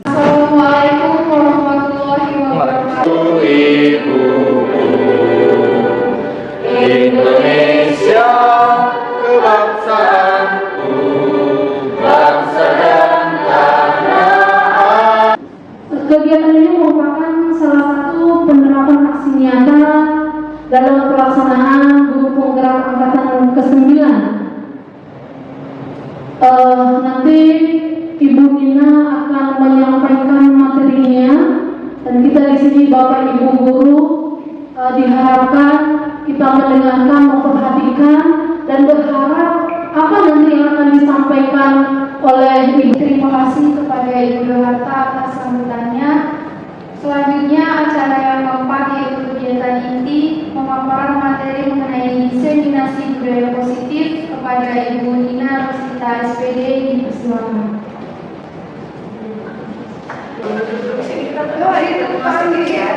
Assalamualaikum warahmatullahi wabarakatuh. Ibuku Indonesia kebangsaanku, bangsa dan tanah. Kegiatan ini merupakan salah satu penerapan aksi nyata dalam pelaksanaan Guru Penggerak Angkatan ke-9. Nanti Ibu Nina akan menyampaikan materinya, dan kita di sini Bapak Ibu guru diharapkan kita mendengarkan, memperhatikan, dan berharap apa nanti yang akan disampaikan oleh Ibu. Terima kasih kepada Ibu Harta atas sambutannya. Selanjutnya acara yang keempat yaitu kegiatan inti pemaparan materi mengenai diseminasi budaya positif kepada Ibu Nina Rosita SPD. Dipersilakan. Oh, itu panggil ya.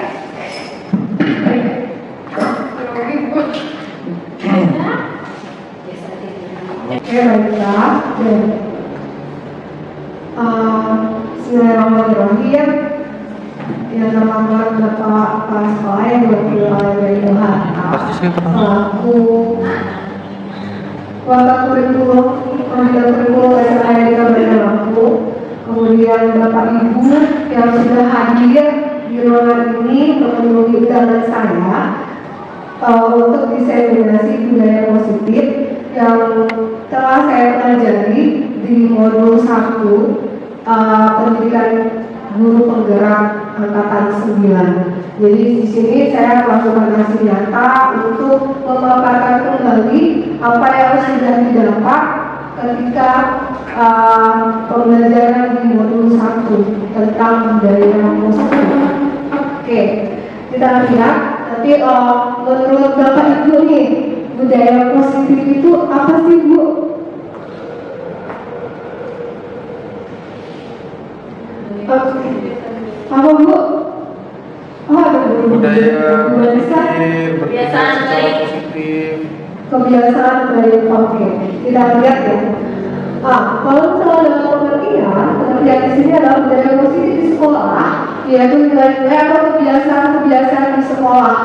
Baiklah. Bismillahirrahmanirrahim. Yang nama Bapak Kepala Sekolah yang diwakili oleh Tuhan selaku Bapak Kurikulum Pembina Kurikulum SMA yang Bandar-Lampung, kemudian Bapak Ibu yang sudah hadir di ruangan ini untuk memenuhi undangan saya untuk diseminasi budaya positif yang telah saya pelajari di modul 1 pendidikan guru penggerak angkatan 9. Jadi di sini saya melakukan aksi nyata untuk memaparkan kembali apa yang sudah didapat ketika pembelajaran di modul 1 tentang budaya positif. Oke, kita lihat nanti menurut Bapak Ibu nih, budaya positif itu apa sih, Bu? Apa, Bu? Budaya kebiasaan baik. positif. Kebiasaan baik. Oke, kita lihat ya. Kalau misalnya dalam pengertian di sini adalah budaya positif di sekolah, yaitu nilai-nilai atau kebiasaan-kebiasaan di sekolah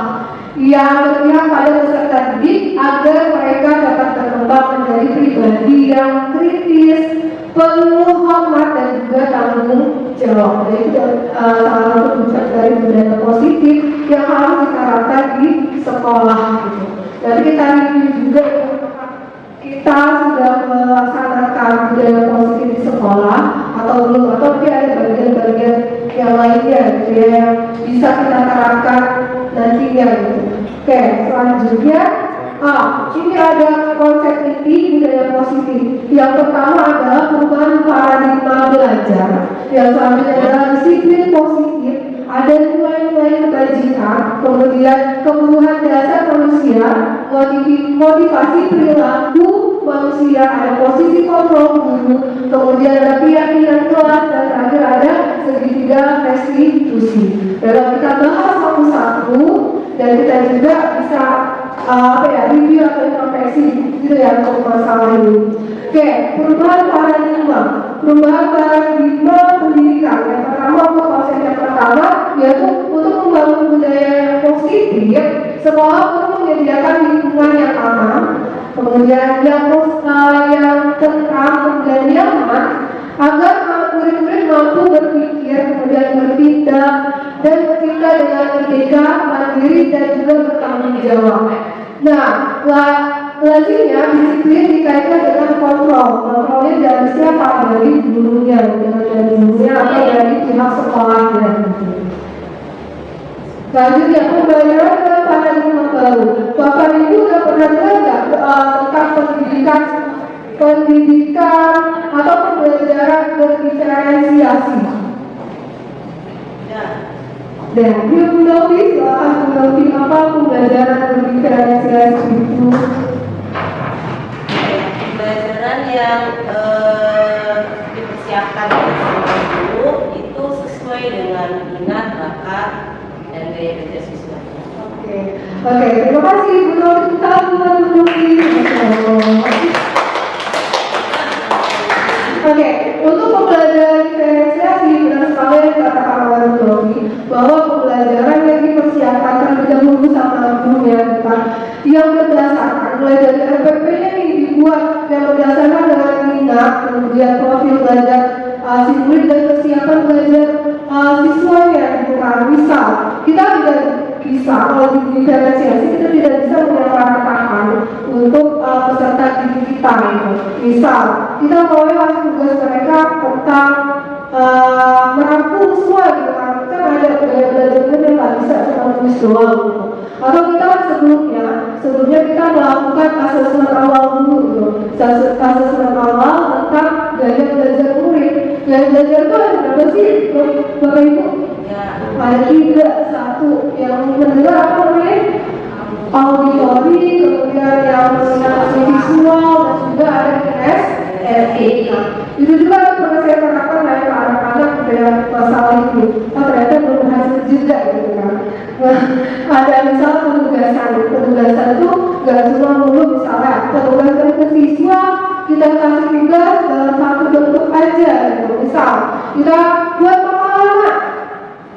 yang berpihak pada peserta didik agar mereka dapat berkembang menjadi pribadi yang kritis, penuh hormat, dan juga tanggung jawab. Jadi itu salah satu wujud dari budaya positif yang harus diterapkan di sekolah. Gitu. Jadi kita review juga kita sudah melaksanakan budaya positif di sekolah atau belum, atau mungkin ada bagian-bagian yang lainnya gitu ya, yang bisa kita terapkan nantinya gitu. Oke, selanjutnya ini ada konsep inti budaya positif. Yang pertama adalah perubahan paradigma belajar. Yang selanjutnya adalah disiplin positif. Ada nilai-nilai kebajikan, kemudian kebutuhan dasar manusia, motivasi perilaku manusia, ada posisi kontrol guru, kemudian ada keyakinan kelas, dan terakhir ada segitiga restitusi. Dalam kita bahas satu-satu, dan kita juga bisa review atau introspeksi gitu ya untuk masalah ini. Oke, perubahan paradigma pendidikan. Yang pertama, untuk konsep yang pertama yaitu untuk membangun budaya yang positif, sekolah perlu menyediakan lingkungan yang aman, kemudian yang tentram, kemudian nyaman, agar murid-murid mampu berpikir, kemudian bertindak, dan bertindak dengan merdeka, mandiri, dan juga bertanggung jawab. Nah, lazimnya disiplin dikaitkan dengan kontrol. Kontrolnya dari siapa? Dari gurunya, dari gurunya atau dari pihak sekolahnya. Selanjutnya, pembelajaran dan paradigma baru. Bapak Ibu sudah pernah dengar nggak tentang pendidikan atau pembelajaran berdiferensiasi? Dan Bu Novi, silakan Bu Novi, apa pembelajaran berdiferensiasi itu? Pembelajaran yang dipersiapkan dulu itu sesuai dengan minat, bakat, dan gaya kerja siswa. Oke, terima kasih Bu Novi. Salam Bu Novi. Oke, untuk pembelajaran diferensiasi benar sekali yang dikatakan oleh Robi bahwa pembelajaran yang dipersiapkan terlebih dahulu sama gurunya bukan yang berdasarkan mulai dari RPP-nya ini dibuat yang berdasarkan dengan minat, kemudian profil belajar si murid dan kesiapan belajar siswanya gitu kan. Misal kita tidak bisa kalau di diferensiasi kita tidak bisa menyamaratakan untuk peserta didik kita gitu. Misal kita mau kasih tugas mereka tentang merangkum semua gitu kan. Kan ada gaya belajarnya yang nggak bisa cuma tulis doang gitu. Atau kita sebelumnya kita melakukan asesmen awal dulu gitu. Asesmen awal tentang gaya belajar murid. Gaya belajar itu ada berapa sih Bapak Ibu? Ada 3, 1 yang mendengar apa namanya? Auditori, kemudian yang mengenai visual, dan juga ada SRE. Itu juga pernah saya terapkan dari anak-anak dengan masalah itu. Ternyata belum berhasil juga gitu kan. Nah, ada misal penugasan itu gak cuma dulu misalnya penugasan ke siswa kita kasih tugas dalam satu bentuk aja gitu. Misal kita buat pengalaman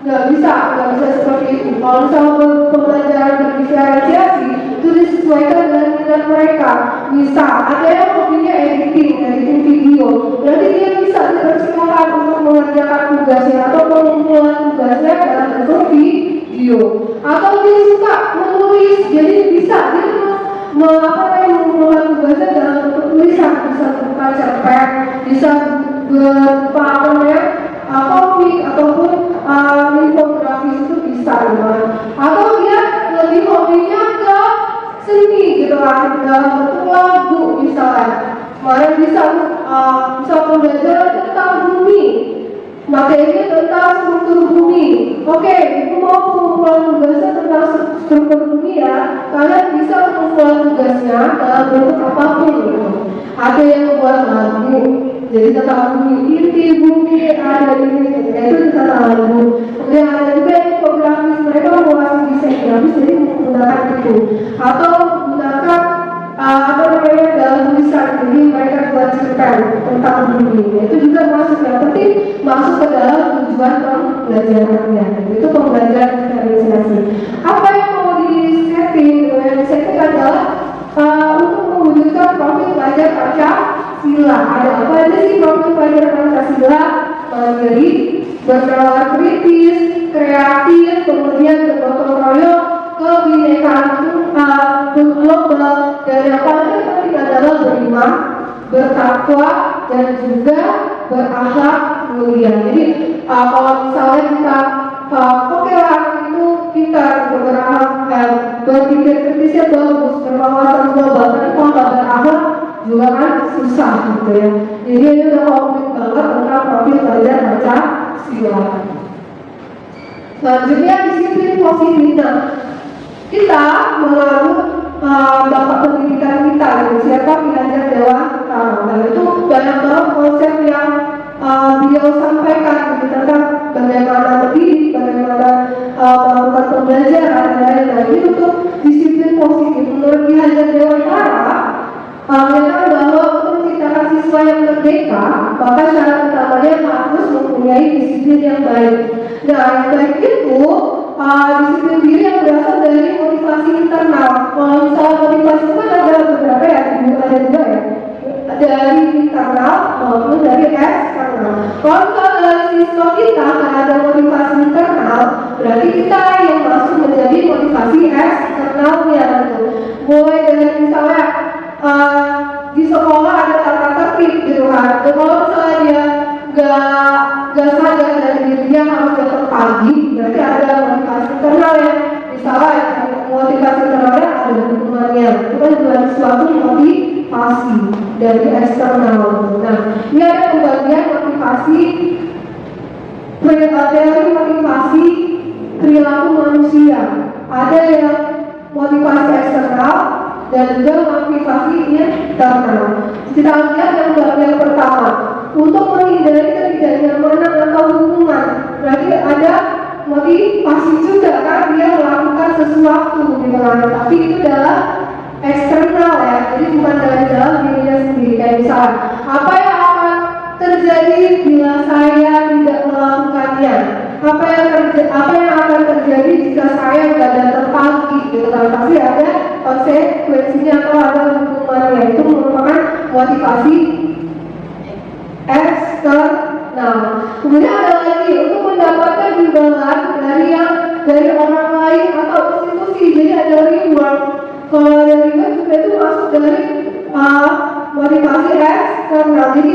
nggak bisa seperti itu. Kalau misalnya pembelajaran berdiferensiasi itu disesuaikan dengan minat mereka. Misal ada yang hobinya editing video, berarti dia bisa dipersilakan untuk mengerjakan tugasnya atau pengumpulan tugasnya dalam bentuk video. Atau dia suka menulis, jadi bisa dia mengumpulkan tugasnya dalam bentuk tulisan, bisa berupa cerpen, bisa berupa komik ataupun infografis itu bisa gitu. Atau dia lebih hobinya ke seni gitu kan, dalam bentuk lagu misalnya. Kemarin bisa pembelajaran tentang bumi, materinya tentang struktur bumi. Oke, ibu mau pengumpulan tugasnya tentang struktur bumi ya. Kalian bisa mengumpulkan tugasnya dalam bentuk apapun gitu. Ada yang membuat lagu, jadi tentang bumi inti bumi ada di sini, itu tentang lagu. Kemudian ada juga infografis, mereka menguasai desain grafis jadi menggunakan itu. Atau menggunakan dalam tulisan, jadi mereka buat cerpen tentang bumi. Itu juga masuk, yang penting masuk ke dalam tujuan pembelajarannya. Itu pembelajaran diferensiasi. Apa yang mau di-setting? Yang di-setting adalah untuk mewujudkan profil pelajar Pancasila. Ada apa aja sih profil pelajar Pancasila? Mandiri, bernalar kritis, kreatif, kemudian bergotong royong, kebinekaan global, dan yang paling penting adalah beriman, bertakwa, dan juga berakhlak mulia. Jadi kalau misalnya kita oke lah itu kita berakhlak, berpikir kritisnya bagus, berwawasan global, tapi kalau nggak berakhlak juga kan susah gitu ya. Jadi ini udah komplit banget tentang profil pelajar Pancasila. Selanjutnya disiplin positif. Nah, kita menganut bapak pendidikan kita gitu, siapa Ki-Hajar Dewan Utama. Nah itu banyak banget konsep yang beliau sampaikan gitu, tentang bagaimana mendidik, bagaimana melakukan pembelajaran dan lain-lain. Ini untuk disiplin positif. Menurut Ki-Hajar Dewan Utama, menyatakan bahwa untuk menciptakan siswa yang merdeka, maka syarat utamanya harus mempunyai disiplin yang baik. Nah, yang baik itu disiplin diri yang berasal dari motivasi internal. Kalau misalnya motivasi itu kan ada beberapa ya, ada dua ya, dari internal maupun dari eksternal. Kalau misalnya dari siswa kita nggak ada motivasi internal, berarti kita yang masuk menjadi motivasi eksternalnya gitu. Mulai dari misalnya di sekolah ada tata tertib gitu kan. Kalau misalnya dia nggak sadar dari dirinya harus datang pagi, berarti ada motivasi internal ya. Misalnya motivasi internalnya ada hubungannya, itu kan bukan suatu motivasi dari eksternal. Nah, ini ada pembagian motivasi, teori motivasi perilaku manusia. Ada yang motivasi eksternal dan juga motivasi internal. Kita lihat yang pertama, untuk menghindari ketidaknyamanan atau hubungan. Berarti ada motivasi juga kan, dia melakukan sesuatu gitu kan, tapi itu adalah eksternal ya, jadi bukan dari dalam dirinya sendiri. Kayak misalnya apa yang akan terjadi bila saya tidak melakukannya? Apa yang akan terjadi jika saya nggak datang pagi? Gitu kan? Pasti ada konsekuensinya atau ada hukumannya. Itu merupakan motivasi eksternal. Kemudian ada lagi untuk mendapatkan imbalan dari orang lain atau institusi. Jadi ada reward. Kalau ada reward juga itu masuk dari motivasi eksternal. Jadi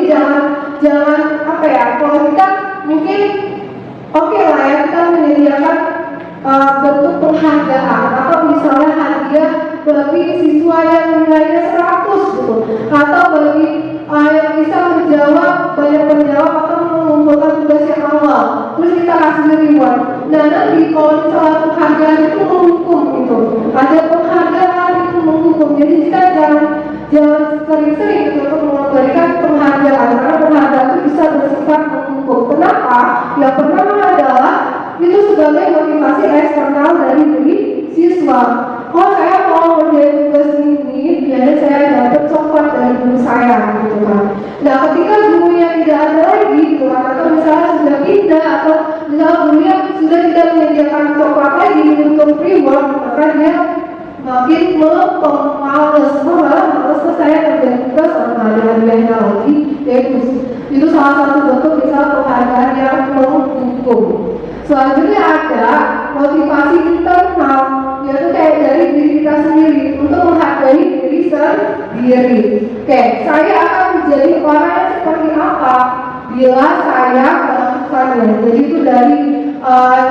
jangan apa ya? Kalau kita mungkin oke lah ya, kita menyediakan bentuk penghargaan atau misalnya hadiah bagi siswa yang nilainya 100 gitu, atau bagi yang bisa banyak menjawab atau mengumpulkan tugas yang awal, terus kita kasih reward. Nah nanti kalau misalnya penghargaan itu menghukum gitu, ada penghargaan itu menghukum. Jadi kita jangan sering-sering gitu untuk memberikan penghargaan, karena penghargaan itu bisa bersifat menghukum. Kenapa? Yang pertama adalah itu sebagai motivasi eksternal dari diri siswa. Oh saya mau menjadi tugas ini, biasanya saya dapat coklat dari guru saya gitu kan. Nah ketika gurunya tidak ada lagi gitu kan, atau misalnya sudah pindah, atau misalnya gurunya sudah tidak menyediakan coklat lagi untuk reward, maka dia makin males, saya kerja tugas sama ada hadiahnya lagi. Itu salah satu bentuk misal penghargaan yang menghukum. Selanjutnya ada motivasi internal, yaitu kayak dari diri kita sendiri untuk menghargai diri sendiri. Oke, saya akan menjadi orang yang seperti apa bila saya melakukannya. Jadi itu dari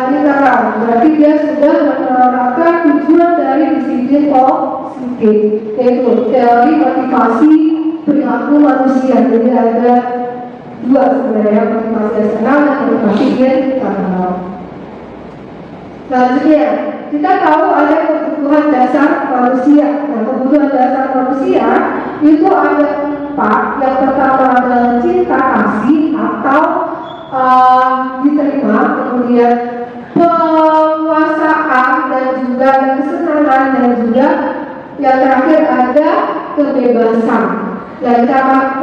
internal, berarti dia sudah menerapkan tujuan dari disiplin positif, yaitu teori motivasi perilaku manusia. Jadi ada dua sebenarnya, motivasi eksternal dan motivasi internal. Selanjutnya, kita tahu ada kebutuhan dasar manusia. Nah, kebutuhan dasar manusia itu ada 4. Yang pertama adalah cinta kasih atau diterima, kemudian penguasaan dan juga kesenangan, dan juga yang terakhir ada kebebasan. Dan kita akan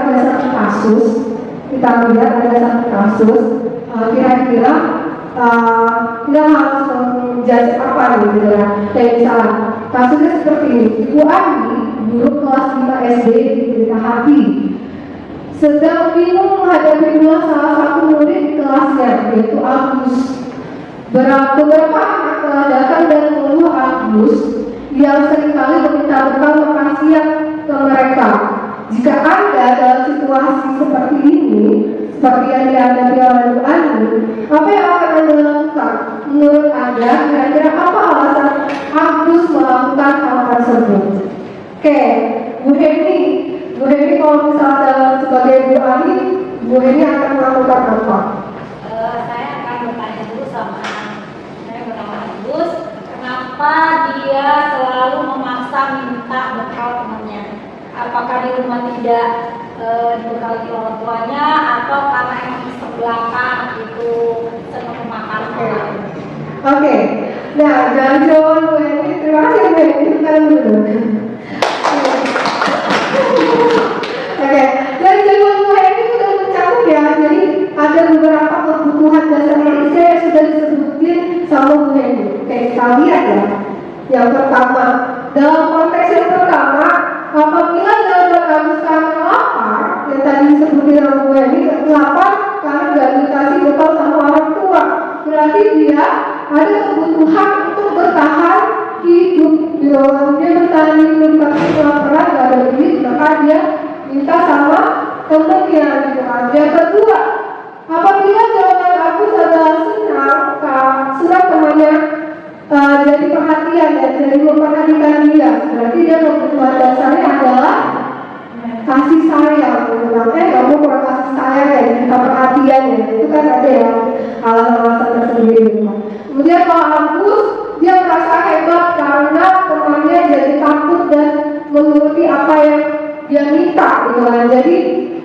ada satu kasus, kita lihat ada satu kasus, kira-kira kita harus menjudge apa gitu ya. Kayak misalnya kasusnya seperti ini, Ibu Ani, guru kelas 5 SD di Berita Hati, sedang bingung menghadapi salah satu murid di kelasnya, yaitu Agus. Beberapa anak telah datang dan mengeluh Agus yang seringkali meminta bekal makan siang ke mereka. Jika Anda dalam situasi seperti ini, seperti yang dihadapi oleh Bu Ani, apa yang akan Anda lakukan? Menurut Anda, kira-kira apa alasan Agus melakukan hal tersebut? Oke, Bu Heni kalau misalnya sebagai Bu Ani, Bu Heni akan melakukan apa? Saya akan bertanya dulu sama saya bernama Agus, kenapa dia selalu memaksa minta bekal temannya? Apakah di rumah tidak dibekali orang tuanya, atau karena emang di sebelahkan itu senang memakan orang? Oke, nah jawaban Bu Heni, terima kasih Bu Heni, kita dulu. Oke, dari jawaban Bu Heni itu sudah mencakup ya. Jadi ada beberapa kebutuhan dasar manusia yang sudah disebutin sama Bu Heni. Oke, kita lihat ya. Yang pertama, dalam konteks yang pertama, apabila jawaban Agus karena lapar, yang tadi disebutin sama Bu Heni, lapar karena nggak dikasih bekal sama orang tua, berarti dia ada kebutuhan untuk bertahan hidup. Dia bertahan hidup tapi kelaparan, nggak ada duit, maka dia minta sama temennya gitu kan. Yang kedua, apabila jawaban Agus adalah senang temannya jadi perhatian ya, jadi memperhatikan dia, berarti dia kebutuhan dasarnya adalah kasih sayang gitu kan. Kamu kurang kasih sayang ya, minta perhatian ya, itu kan ada ya alasan-alasan tersendiri gitu kan. Kemudian kalau Agus, dia merasa hebat karena temannya jadi takut dan menuruti apa yang dia minta gitu kan. Jadi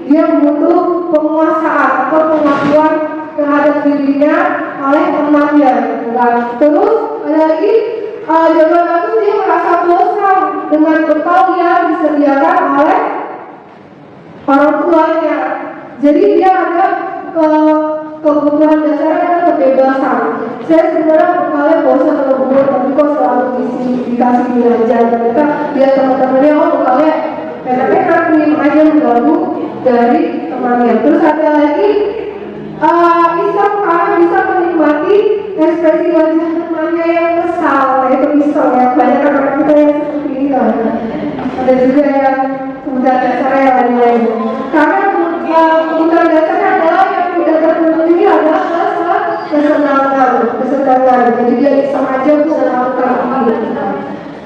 dia butuh penguasaan atau pengakuan terhadap dirinya oleh temannya gitu kan. Terus ada lagi jawaban Agus, dia merasa bosan dengan bekal yang disediakan oleh orang tuanya. Jadi dia ada kebutuhan dasarnya ada kebebasan. Saya sebenarnya berkali bosan kalau guru, tapi kok selalu dikasih belajar. Ternyata dia teman-temannya berkali enak-enak nih, makanya mengganggu dari temannya. Terus ada lagi Isam karena bisa menikmati ekspresi wajah temannya yang kesal, yaitu Isam ya. Banyak anak kita yang seperti ini kan. Ada juga yang kebutuhan dasarnya yang lain. Karena kebutuhan dasarnya adalah yang tidak terpenuhi adalah kesenangan. Jadi dia Isam aja bisa melakukan ini.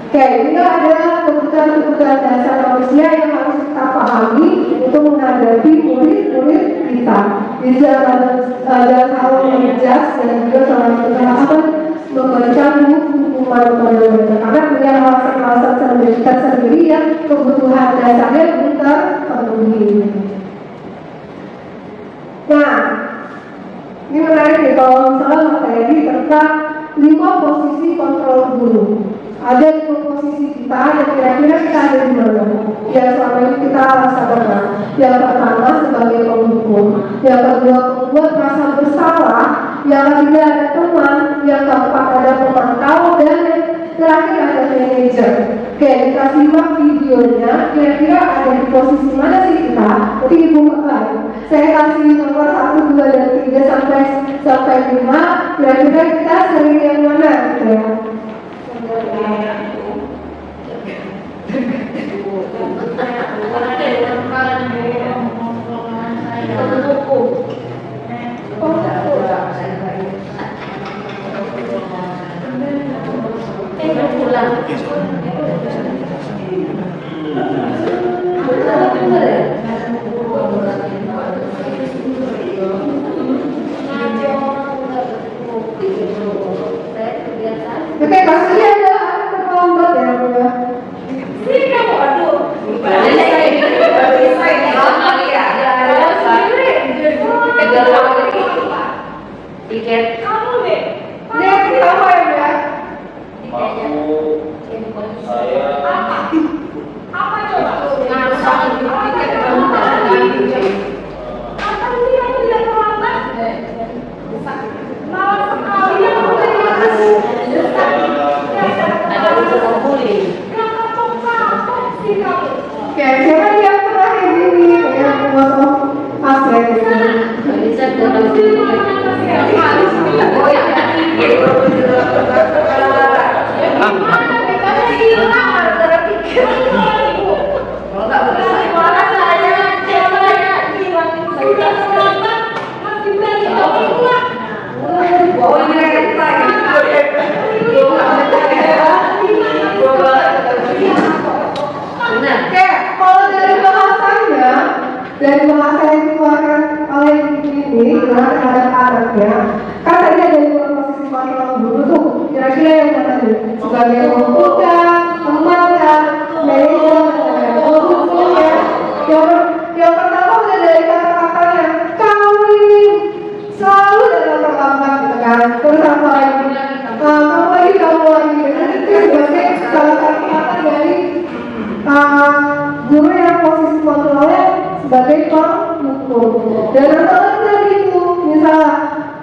Oke, ini adalah kebutuhan dasar manusia yang harus kita pahami untuk menghadapi murid-murid kita. Jadi jangan selalu mengejas dan juga selalu memberikan hukuman kepada mereka karena punya alasan-alasan tersendiri yang kebutuhan dasarnya belum terpenuhi. Nah, ini menarik nih kalau misalnya materi tentang 5 posisi kontrol guru. Ada 5 posisi kita dan kira-kira kita ada di mana? Yang selama ini kita rasakan. Yang pertama sebagai penghukum, yang kedua membuat rasa bersalah, yang ketiga ada teman, yang keempat ada pemantau, dan yang terakhir ada manajer. Oke, kita simak videonya. Kira-kira ada di posisi mana sih kita? Nanti ibu saya kasih nomor 1, 2, dan 3 sampai 5. Kira-kira kita sering yang mana gitu ya? Oke, pastinya ada terlambat ya, Bu. Sini kamu, aduh. Tiket. Kamu deh. Ini yang pertama ya, Bu ya. Apa coba? Tiket apa sih yang tidak terlambat? Malah sekali yang ada unsur bullying. Sih kamu. Oke, siapa yang terakhir ini? Yang foto pasien ini. Bisa dalam diri. Dari bahasa yang dikeluarkan oleh ini terhadap anaknya, kan tadi ada 2 posisi kontrol guru tuh. Kira-kira yang mana tuh? Sebagai pembuka, pemantau, manajer, penghukumnya. Yang pertama udah dari kata-katanya, kamu ini selalu datang terlambat gitu kan. Terus apa lagi? Kamu lagi. Itu sebagai salah satu kata dari guru yang posisi kontrolnya sebagai penghukum. Dan apa lagi itu? Misalnya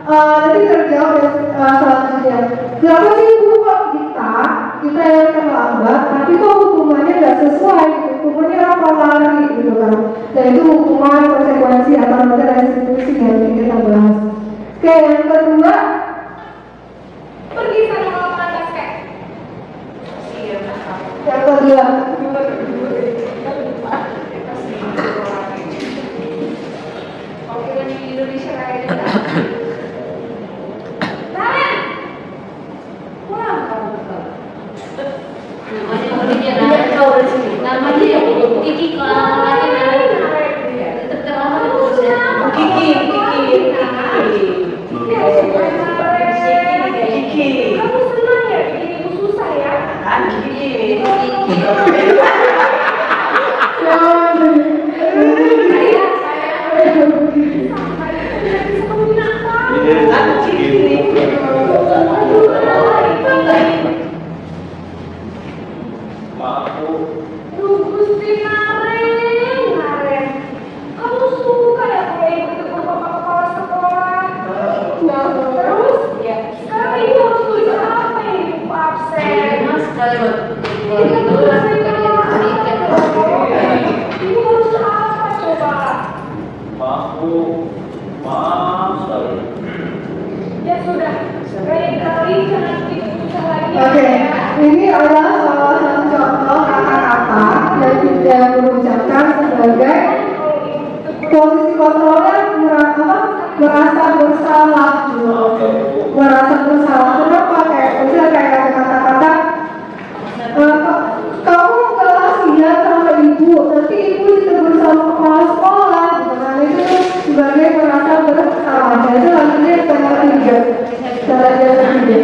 tadi terjawab selanjutnya. Kenapa sih Bu kok kita yang terlambat, tapi kok hukumannya nggak sesuai? Hukumannya apa lari gitu kan? Dan itu hukuman konsekuensi atau ada restitusi yang kita bahas. Oke, yang kedua, Pergi sana melakukan basket. yang kedua. Di Indonesia kayak gitu. Tahan. Pulang kamu. Namanya Kiki kalau lagi Kiki. Kamu senang ya bikin ibu susah ya? Bu, maaf sekali. Ya sudah, lain kali jangan bikin susah lagi. Oke, ini adalah salah satu contoh kata-kata yang tidak berucapkan sebagai posisi kontrolnya merasa bersalah gitu. Merasa bersalah. Kenapa? Misalnya kayak kata-kata kamu gak kasihan sama ibu, nanti ibu ditegur sama kepala sekolah gitu kan. Itu sebagai merasa bersalah. Jadi lanjutnya cara ketiga. Cara ketiga.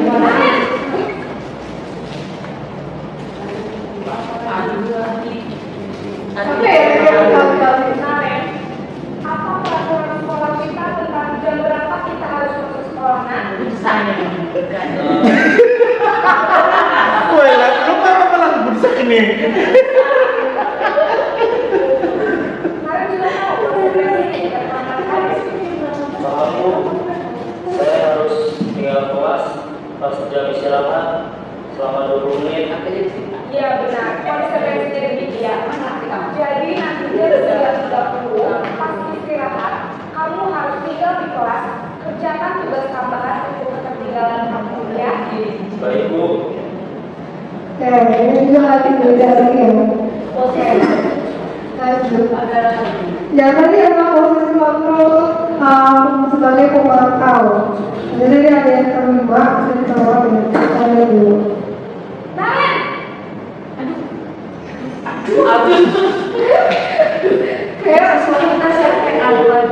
Oke, Apa peraturan sekolah kita tentang jam berapa kita harus masuk sekolah? Nah, Woi, lah, lu kenapa malah berusak ini? kemarin juga tahu Maaf Bu, saya harus tinggal kelas pas jam istirahat selama 20 menit. Iya benar, konsekuensinya demikian. Jadi nanti jam 9.30 pas istirahat, kamu harus tinggal di kelas, kerjakan tugas tambahan untuk ketertinggalan kamu ya. Baik Bu. ini juga hati beda lagi ya. Lanjut. Ya tadi emang posisi kontrol sebagai pemantau. Jadi ada yang terlibat, bisa ditolak ada dulu. Kayak suatu nasihat aluan.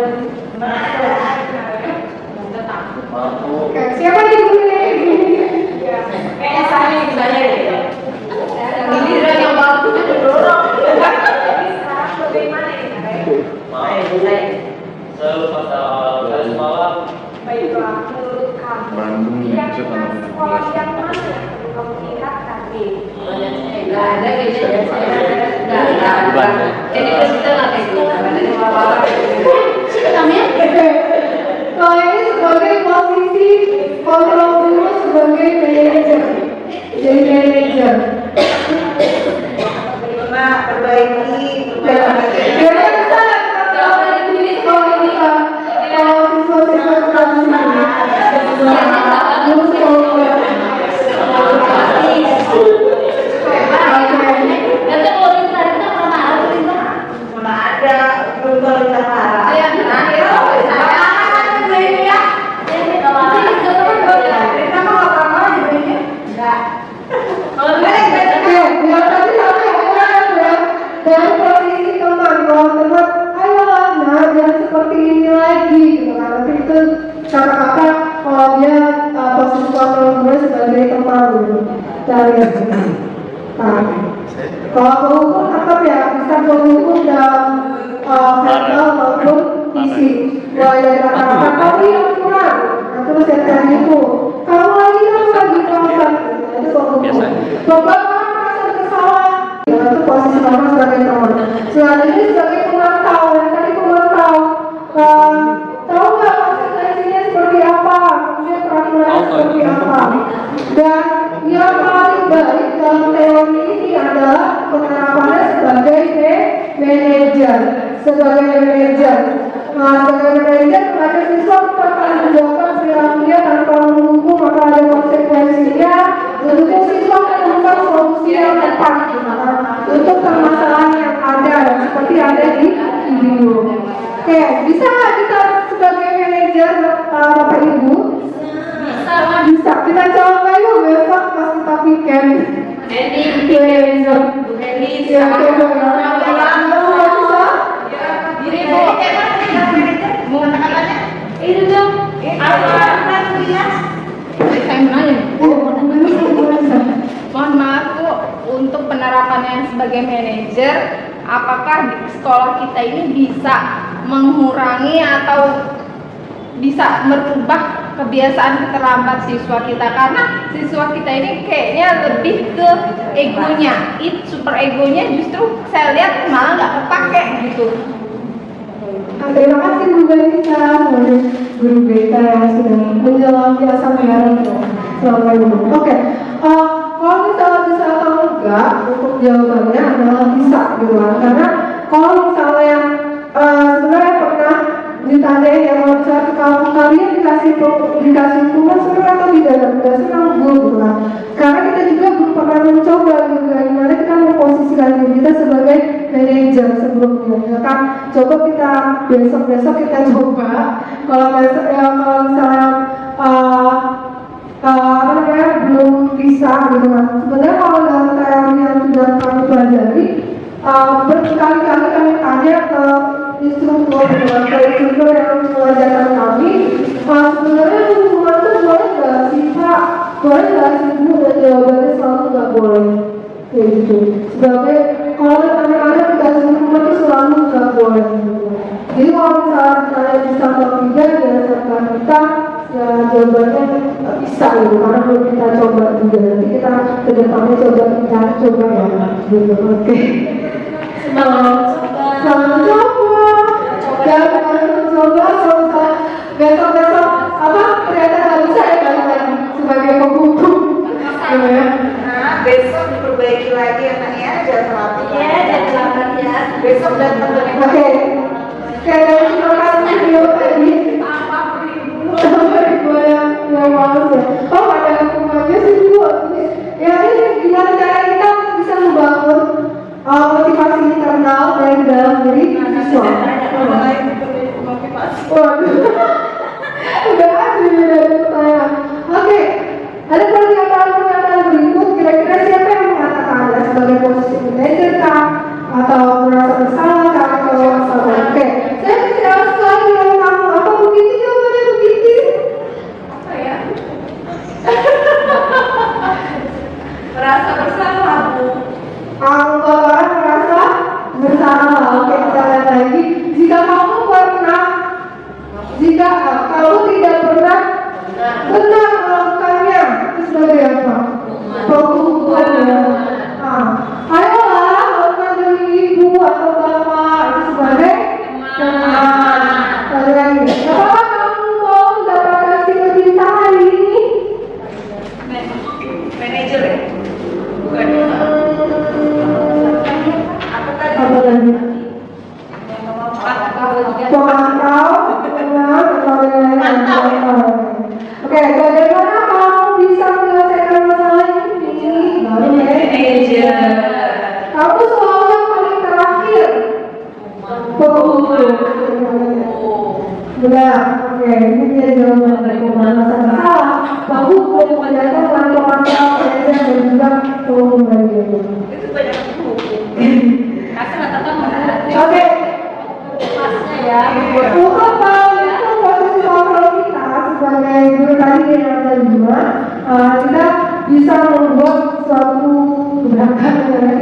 Maaf Bu. Siapa nih gue? Saya giliran yang bagus itu dorong. Jadi sekarang bagaimana ini? Maaf Bu. Saya lupa saya semalam. Baiklah, menurut kamu, Bandung kira-kira sekolah yang mana yang perlu kamu tingkatkan? Nggak ada kayaknya nggak ada. Jadi kita nggak kayak gitu. Kalau ini sebagai posisi kontrol dulu sebagai manajer. Jadi manajer. Perbaiki. Jangan salah kalau ini kalau kita kalau siswa-siswa dari posisi teman, kalau teman, ayolah nah jangan seperti ini lagi gitu kan. Nanti itu kata-kata kalau dia posisi kontrol gue sebagai teman gitu. Dari nah, kalau kehukum tetap ya bisa kehukum dalam verbal maupun isi. Mulai dari kata-kata kamu yang kurang, nah terus yang tadi itu kamu lagi kan, itu kehukum. Beberapa orang merasa bersalah. Itu posisi mama sebagai teman. Selanjutnya sebagai pemantau, yang tadi pemantau. Tahu nggak konsekuensinya seperti apa? Kemudian peraturannya seperti apa? Dan yang paling baik dalam teori ini adalah penerapannya sebagai manajer. Sebagai manajer, maka siswa terkait menjaga perilakunya tanpa menunggu maka ada konsekuensinya. Untuk siswa menemukan solusi yang tepat untuk permasalahan yang ada seperti ada di video. Oke, bisa nggak kita sebagai manajer Bapak Ibu? Bisa. Kita coba yuk besok pas kita weekend. Manajer. Ya, coba. Itu dong, Mohon maaf Bu, untuk penerapannya sebagai manajer, apakah di sekolah kita ini bisa mengurangi atau bisa merubah kebiasaan terlambat siswa kita? Karena siswa kita ini kayaknya lebih ke egonya, super egonya justru saya lihat malah nggak kepake gitu. Terima kasih Bu Ganisa, guru BK yang sudah menjawab jasa merah itu. Selamat dulu. Oke, kalau misalnya bisa atau enggak, untuk jawabannya adalah bisa gitu kan. Karena kalau misalnya sebenarnya pernah di ditanyain ya kalau kalian dikasih hukuman senang atau tidak, tidak senang gitu kan. Karena kita juga belum pernah mencoba gitu kan, gimana kita memposisikan diri kita sebagai manajer sebelumnya ya kan. Coba kita besok kita coba kalau misalnya belum bisa gitu kan. Sebenarnya kalau dalam teori yang sudah kami pelajari, berkali-kali kami tanya ke instruktur yang mengajarkan kami, sebenarnya hukuman itu boleh nggak sih Pak? Boleh nggak sih Bu? Dan jawabannya selalu nggak boleh, kayak gitu. Sebagai kalau anak-anak dikasih hukuman itu selalu nggak boleh gitu. Jadi kalau misalnya bisa atau tidak berdasarkan kita, ya jawabannya nggak bisa gitu, karena belum kita coba juga. Nanti kita kedepannya coba ya gitu. Oke. Selamat coba. Jangan coba besok apa ternyata nggak bisa ya kan sebagai penghukum. Besok diperbaiki lagi anaknya, jangan telat. Iya, dan selamat ya. Besok datang ke Oke. Terima kasih video tadi. Gue yang males ya. Oh ada hukumannya sih Bu. Ya ini gimana cara kita bisa membangun motivasi internal dari dalam diri siswa. Waduh. Udah aja dari pertanyaan. Oke. Ada pernyataan berikut. Kira-kira siapa yang mengatakan Anda sebagai posisi manajer kah? Atau merasa bersalah kah? Atau masalah? Oke. Saya tidak sekali dengan kamu. Apa begitu jawabannya begitu? apa ya? Merasa bersalah Bu. Kalau orang merasa bersalah. Oke, kita lihat lagi. Jika kamu tidak pernah benar melakukannya, itu sebagai apa? Hukuman ya. Ayolah lakukan demi ibu atau bapak, itu sebagai teman. Ada lagi. Apakah kamu mau mendapatkan stiker bintang hari ini? Manajer ya? Bukan. Apa tadi? Apa lagi? Pemantau. Oke, bagaimana kamu bisa menyelesaikan masalah ini? Manajer. Kamu selalu yang paling terakhir. Benar. Oke, ini dia jawaban dari pemanasan masalah. Bagus untuk menjatuhkan pemantau dan juga pengumuman dia. Itu banyak hukum. Kasih katakan Oke. Pasnya ya. Untuk itu posisi kontrol kita sebagai guru tadi yang ada juga, kita bisa membuat suatu gerakan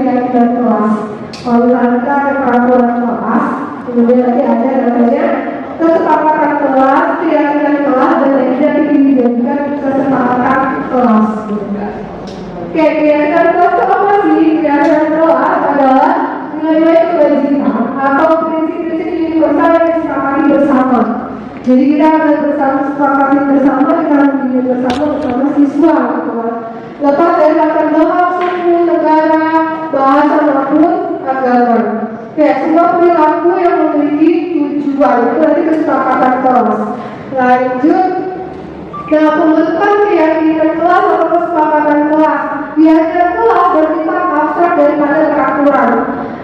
yang kita kelas. Kalau kita ada peraturan kelas, kemudian nanti ada namanya kesepakatan kelas, keyakinan kelas, dan tidak dijadikan kesepakatan kelas. Oke, keyakinan kelas itu apa sih? Keyakinan kelas adalah nilai-nilai kewajiban atau prinsip-prinsip universal yang disepakati bersama. Jadi kita harus sepakati bersama, kita harus bikin bersama siswa gitu kan. Lepas dari latar belakang suku, negara, bahasa maupun agama. Oke, semua perilaku yang memiliki tujuan itu nanti kesepakatan kelas. Lanjut. Nah, pembentukan keyakinan kelas atau kesepakatan kelas. Keyakinan kelas bersifat abstrak daripada peraturan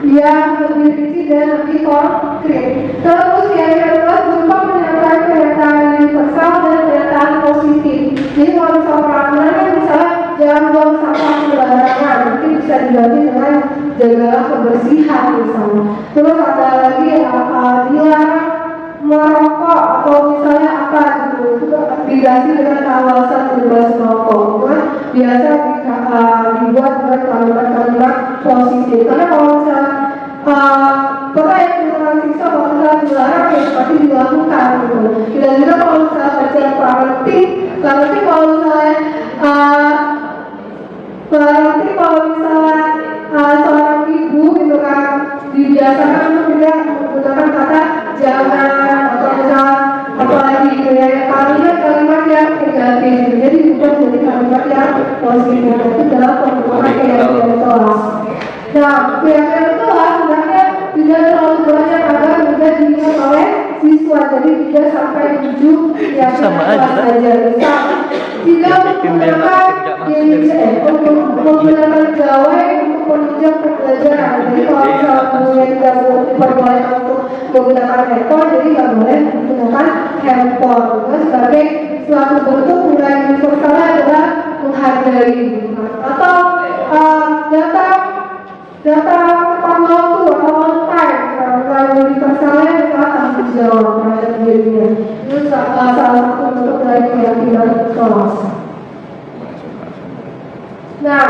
yang lebih rinci dan lebih konkret. Terus keyakinan kelas berupa pernyataan universal dan pernyataan positif. Jadi kalau misalnya peraturan kan misalnya jangan buang sampah sembarangan, mungkin bisa diganti dengan jagalah kebersihan misalnya. Terus ada lagi dilarang merokok atau misalnya apa gitu, diganti dengan kawasan bebas merokok. Biasa dibuat dengan kalimat-kalimat positif. Karena kalau misalnya pernah yang menggunakan siswa kalau misalnya dilarang ya pasti dilakukan gitu. Dan juga kalau misalnya baca parenting kalau misalnya seorang ibu gitu kan dibiasakan untuk tidak menggunakan kata jangan atau misalnya apalagi gitu ya kalimat yang negatif gitu. Jadi bukan jadi kalimat yang positif itu dalam penggunaan keyakinan kelas. Nah, keyakinan kelas sebenarnya tidak terlalu banyak agar mudah diingat oleh siswa. siswa, jadi 3 sampai 7 ya Sama kelas aja. aja. Tidak menggunakan menggunakan gawai untuk menunjang pembelajaran. Jadi kalau misalnya tidak diperbolehkan untuk menggunakan handphone, jadi nggak boleh menggunakan handphone. Terus sebagai suatu bentuk nilai universalnya adalah menghargai, atau data tepat waktu atau on time. Nilai universalnya adalah tanggung jawab terhadap dirinya. Itu salah satu bentuk dari keyakinan kelas. Nah,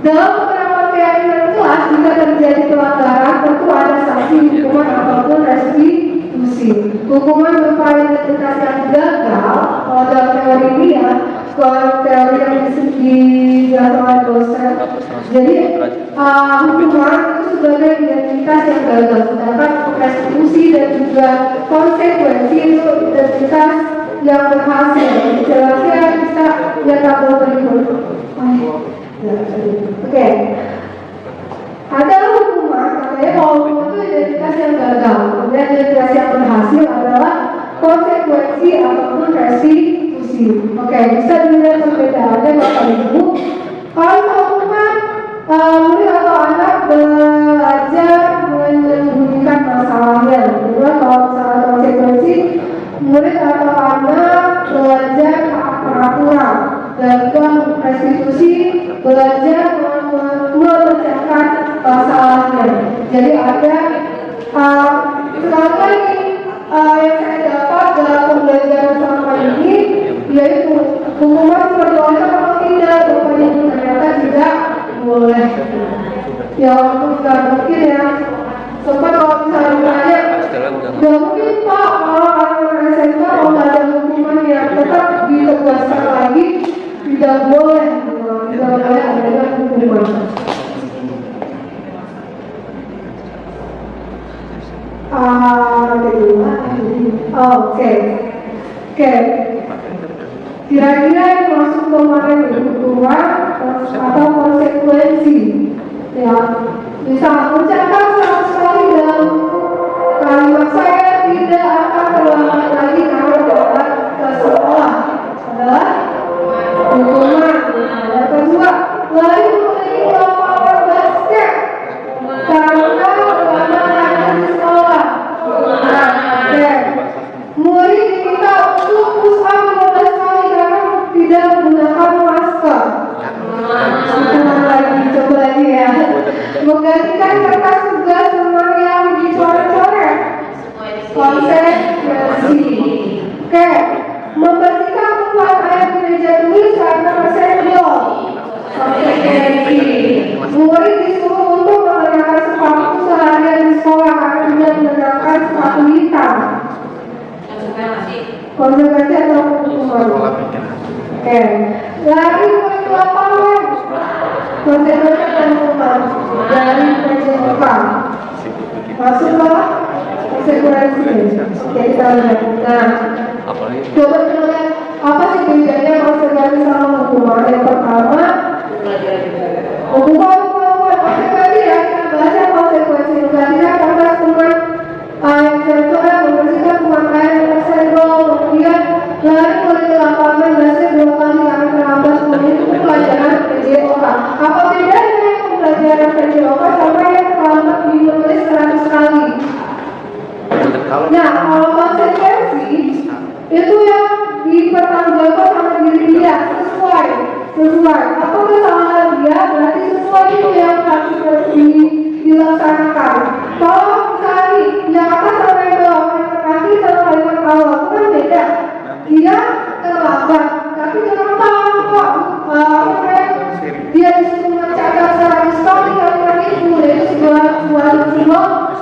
dalam beberapa keyakinan kelas, jika terjadi pelanggaran, tentu ada sanksi, hukuman ataupun restitusi. Hukuman berupa identitas yang gagal, kalau dalam teori ini ya, kalau teori yang dijelaskan oleh dosen. Jadi, hukuman itu sebagai identitas yang gagal, sedangkan restitusi dan juga konsekuensi itu identitas yang berhasil. Jelasnya bisa lihat tabel berikut. Oke. Ada hukuman, katanya kalau hukuman itu identitas yang gagal, kemudian identitas yang berhasil adalah konsekuensi ataupun restitusi. Oke, bisa dilihat perbedaannya Bapak Ibu. Kalau hukuman murid atau anak belajar menyembunyikan masalahnya, kedua kalau misalnya konsekuensi murid atau anak belajar pura-pura, dan restitusi belajar memecahkan masalahnya. Jadi ada sekali lagi yang saya dapat dalam pembelajaran selama ini, yaitu hukuman diperbolehkan atau tidak. Bapak Ibu ternyata tidak boleh. Ya walaupun tidak mungkin ya. Sempat kalau misalnya ditanya, nggak mungkin Pak kalau anak SMA kalau nggak ada hukuman ya, tetap ditegaskan lagi tidak boleh ada hukuman. Oke. Kira-kira yang masuk kemarin itu hukuman atau konsekuensi. Ya, bisa mencatat 100 kali dalam kalimat saya tidak akan terlambat lagi karena berangkat ke sekolah adalah hukuman. Yang kedua, lari menuju lapangan basket karena berangkat lagi di sekolah. Murid diminta untuk push up 15 kali karena tidak menggunakan masker. Coba lagi ya. Menggantikan kertas tugas semua yang dicoret-coret. Konsekuensi. Oke. Membersihkan tempat air di meja tulis karena tersenggol. Konsekuensi. Murid disuruh untuk mengenakan sepatu seharian di sekolah karena tidak menggunakan sepatu hitam. Konsekuensi atau hukuman. Oke. Lari menuju lapangan. Konsekuensi dan hukuman dari penjelasan. Masuklah konsekuensi. Oke, kita lihat. Nah, coba kita lihat apa sih bedanya konsekuensi sama hukuman. Yang pertama, hukuman konsekuensi ya, kita bahas yang konsekuensi. Berarti karena hukuman yang contohnya membersihkan tempat air yang tersenggol, kemudian lari menuju lapangan basket 2 kali karena terlambat, kemudian itu pelajaran PJOK. Apa bedanya yang pembelajaran PJOK sama yang terlambat menulis 100 kali? Nah, kalau konsekuensi itu yang dipertanggungjawabkan sama diri dia sesuai. Apa kesalahan dia berarti sesuai itu yang harus dilaksanakan. Kalau misalnya yang atas sama yang bawah, yang kaki sama kalimat awal itu kan beda. Dia terlambat, tapi kenapa kok dia disuruh mencatat 100 kali kalimat itu, yaitu sebuah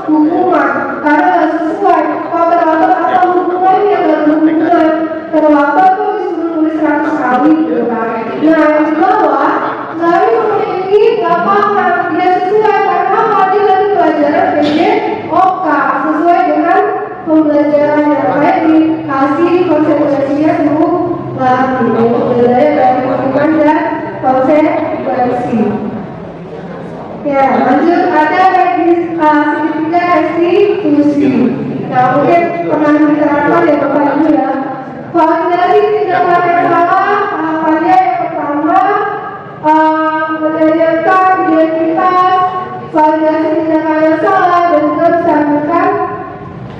hukuman karena tidak sesuai. Kalau terlambat atau hukuman yang tidak berhubungan, terlambat tuh disuruh tulis 100 kali gitu kan. Nah yang di bawah lari memiliki lapangan, dia sesuai karena apa? Dia lagi pelajaran PJOK sesuai dengan pembelajaran yang baik, dikasih konsekuensinya suruh lari. Itu bedanya dari hukuman dan konsekuensi. Ya, lanjut ada segitiga restitusi. Nah, mungkin pernah diterapkan ya Bapak Ibu ya. Validasi tindakan yang salah, tahapannya yang pertama menanyakan identitas, validasi tindakan yang salah dan juga mencantumkan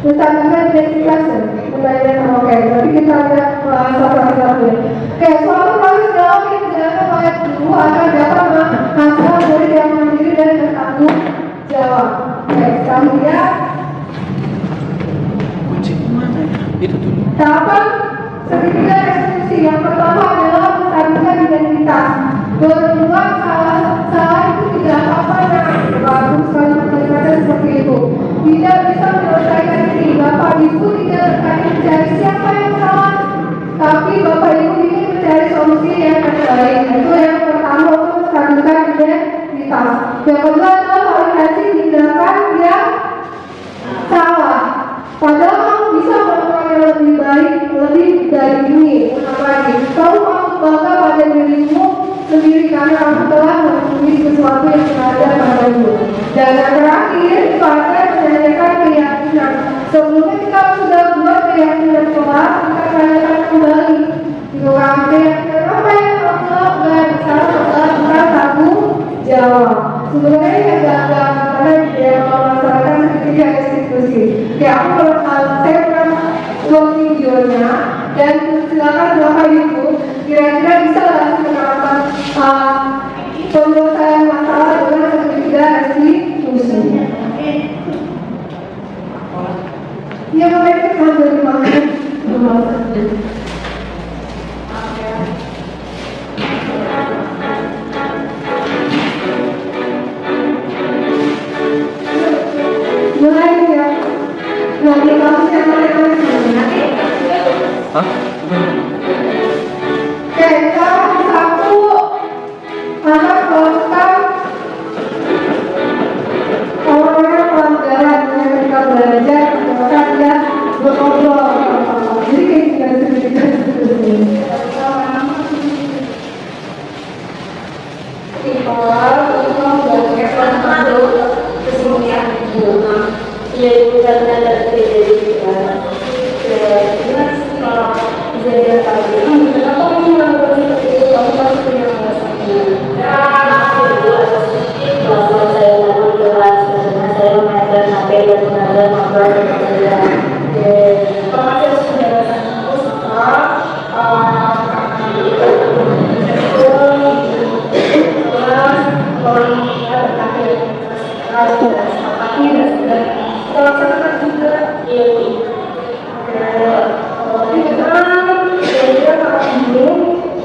identitas ya. Menanyakan oke, tapi kita lihat satu-satu ya. Oke, suatu proses dalam yang dijalankan oleh guru akan dapat menghasilkan murid yang mandiri dan bertanggung jawab. Oke, sekarang lihat. Itu dulu. Tahapan segitiga restitusi yang pertama adalah menstabilkan identitas. Kedua, salah itu tidak apa-apa yang bagus sekali pertanyaan seperti itu. Tidak bisa menyelesaikan ini. Bapak Ibu tidak terkait mencari siapa yang salah, tapi Bapak Ibu ingin mencari solusi yang terbaik. Itu yang pertama untuk menstabilkan identitas. Yang kedua adalah validasi tindakan yang salah. Padahal kamu bisa melakukan yang lebih baik, lebih dari ini. Lagi, kamu harus bangga pada dirimu sendiri karena kamu telah memenuhi sesuatu yang sengaja padamu. Dan yang terakhir, pada menanyakan keyakinan. Sebelumnya kita sudah buat keyakinan kelas, kita tanyakan kembali. Dengan keyakinan apa yang kamu lakukan, misalnya bukan tanggung jawab. Sebenarnya yang gagal karena dia melaksanakan segitiga restitusi. Ya, saya pernah buat videonya dan silakan Bapak Ibu kira-kira bisa langsung menerapkan penyelesaian masalah dengan segitiga restitusi. Ya, mereka sambil dimakan. Mulai ya. Nanti kasusnya mereka nanti. Hah? Oke, sekarang satu anak melakukan orang-orang pelanggaran yang mereka belajar, mereka dia berobrol. Jadi kayak sedikit. Ya, itu karena ada kejadian kalau kejadian tadi kenapa kamu melakukan seperti itu, kamu pasti punya alasannya. Kalau saya lakukan kelas karena saya memainkan HP dan mengajar ngobrol dengan saya. Kalau saya sudah alasanku suka kalau saya juga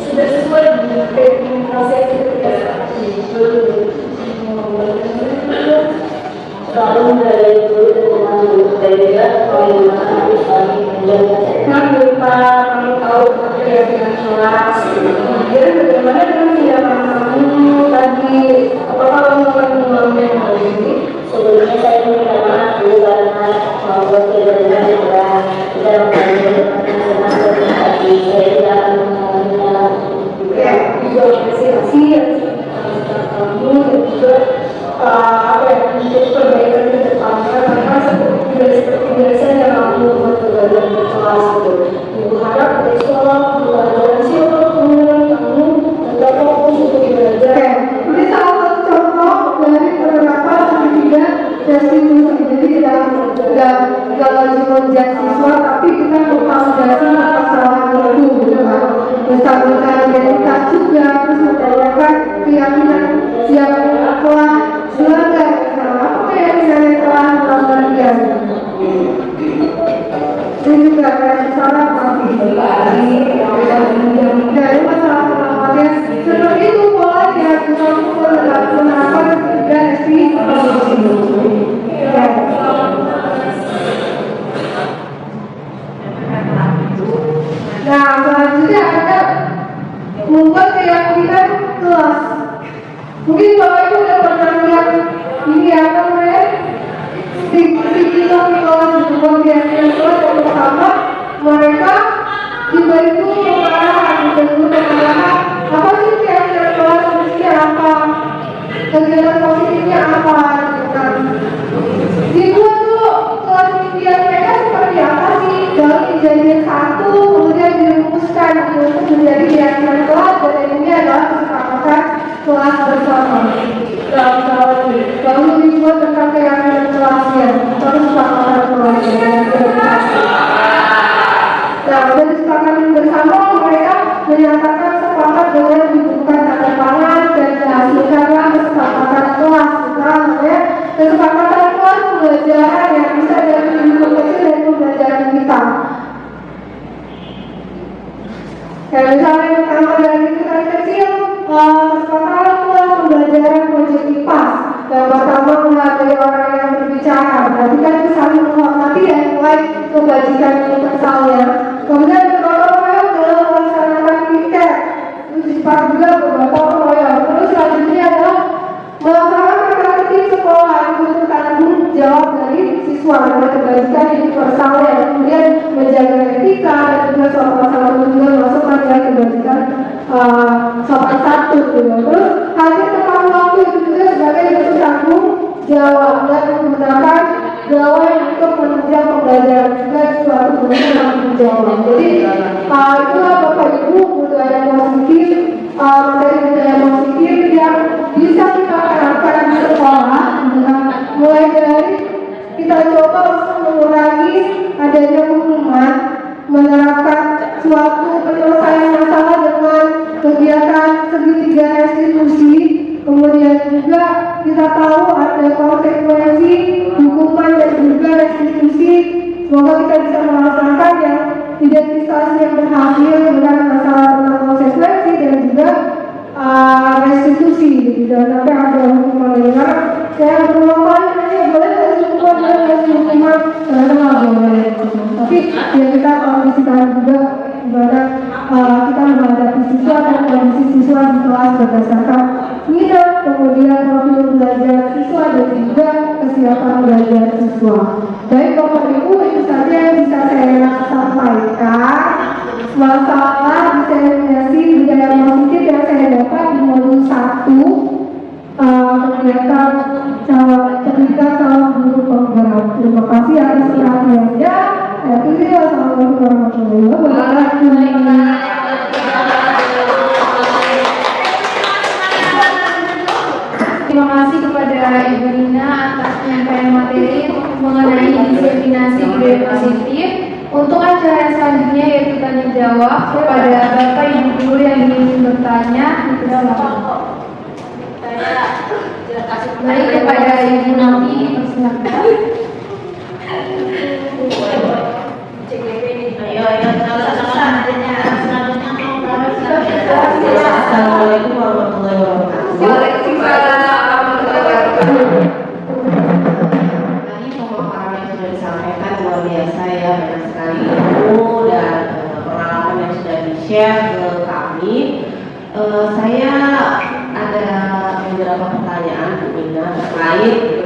sudah sesuai dengan proses selalu dari dulu dengan guru saya bagaimana kami menjalankan berupa kami tahu kegiatan kelas, kemudian bagaimana dengan tindakan kamu tadi, apakah kamu akan mengulangi hal ini? Sebelumnya saya minta maaf dulu karena membuat kejadian yang tidak membantu dengan senang hati. Saya tidak akan mengulanginya. Juga apresiasi yang kamu dan juga apa yang untuk perbaikan ke depannya, karena seperti biasa yang kamu membuat kegagalan di kelas itu. Ibu harap dari sekolah, pelajaran siapapun kamu tetap fokus untuk belajar. Ini salah satu contoh dari penerapan segitiga restitusi. Jadi tidak lagi menjat siswa, tapi kita memvalidasi kesalahan itu, gitu kan? Menstabilkan identitas juga, terus menanyakan keyakinan siapa yang telah melanggar kesalahan, apa keyakinan yang telah melanggar dia. Ini juga ada salah pasti. Dari masalah penerapannya seperti itu polanya, kita menerapkan segitiga restitusi. Nah, selanjutnya ada membuat keyakinan kelas. Mungkin Bapak Ibu udah pernah lihat ini apa namanya? Stiker kelas, membuat keyakinan kelas. Yang pertama, mereka dibantu pengarahan, apa sih keyakinan kelas, fungsinya apa, kegiatan positifnya apa, gitu kan? Dibuat dulu kelas impian mereka seperti apa Nah, sudah disepakati bersama, mereka menyatakan sepakat dengan dibuka tanda tangan dan dihasilkanlah kesepakatan kelas. Misalnya, kesepakatan kelas pembelajaran yang bisa dari lingkup kecil dari pembelajaran kita. Kayak misalnya pertama dari kita kecil, kesepakatan kelas pembelajaran proyek IPAS. Yang pertama menghargai orang yang berbicara, berarti kan saling menghormati dan mulai membagikan universalnya. Kemudian beberapa proyek dalam melaksanakan piket, sifat juga beberapa proyek. Terus selanjutnya adalah melaksanakan praktik sekolah, itu tanggung jawab dari siswa dan membagikan universalnya. Kemudian menjaga etika dan juga soal satu juga masukkan ya kebajikan soal satu juga. Terus hasil tepat waktu itu juga sebagai bentuk tanggung jawab dan menggunakan gawai untuk menunjang pembelajaran juga suatu bentuk tanggung jawab. Jadi itulah Bapak Ibu budaya positif, materi budaya positif yang bisa kita terapkan di sekolah dengan mulai dari kita coba untuk mengurangi adanya hukuman, menerapkan suatu penyelesaian masalah dengan kegiatan segitiga restitusi. Kemudian juga kita tahu ada konsekuensi hukuman dan juga restitusi. Semoga kita bisa melaksanakan yang identifikasi yang berhasil dengan masalah tentang konsekuensi dan juga restitusi. Jangan sampai ada hukuman liar. Saya berulang kali boleh kasih hukuman, boleh kasih hukuman, karena nggak boleh. Tapi ya kita kondisikan juga gimana kita menghadapi siswa dan kondisi siswa di kelas berdasarkan minat, kemudian profil belajar siswa dan juga kesiapan belajar siswa. Baik Bapak Ibu, itu saja yang bisa saya sampaikan masalah diseminasi budaya positif yang saya dapat di modul 1 kegiatan cerita calon guru penggerak. Terima kasih atas perhatiannya. Assalamualaikum warahmatullahi wabarakatuh. Terima kasih kepada Ibu Nina atas penyampaian materi mengenai diseminasi budaya positif. Untuk acara selanjutnya yaitu tanya jawab kepada Bapak Ibu guru yang ingin bertanya. Baik, kepada Ibu Nafi, persilakan. Assalamualaikum warahmatullahi wabarakatuh. Tadi pemaparan yang sudah disampaikan luar biasa ya, banyak sekali ilmu dan pengalaman yang sudah di-share ke kami. Saya ada beberapa pertanyaan Bu Nina terkait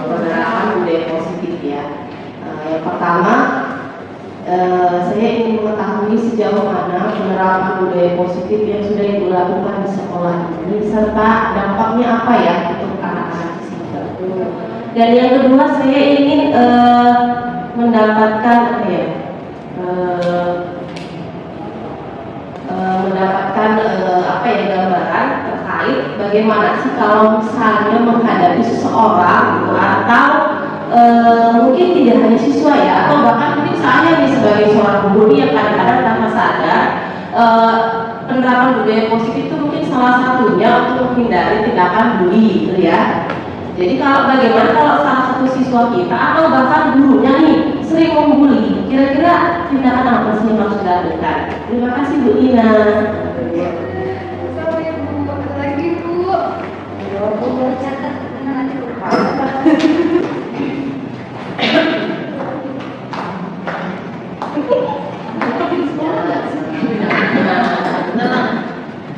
penerapan budaya positif ya. Yang pertama, saya ingin mengetahui sejauh mana penerapan budaya positif yang sudah dilakukan di sekolah ini serta dampaknya apa ya untuk anak-anak di sini. Dan yang kedua, saya ingin mendapatkan gambaran terkait bagaimana sih kalau misalnya menghadapi seseorang atau mungkin tidak hanya siswa ya, atau bahkan mungkin saya nih sebagai seorang guru yang kadang-kadang tanpa sadar penerapan budaya positif itu mungkin salah satunya untuk menghindari tindakan bully gitu ya. Jadi bagaimana kalau salah satu siswa kita atau bahkan gurunya nih sering membuli, kira-kira tindakan apa sih yang harus dilakukan? Terima kasih Bu Ina.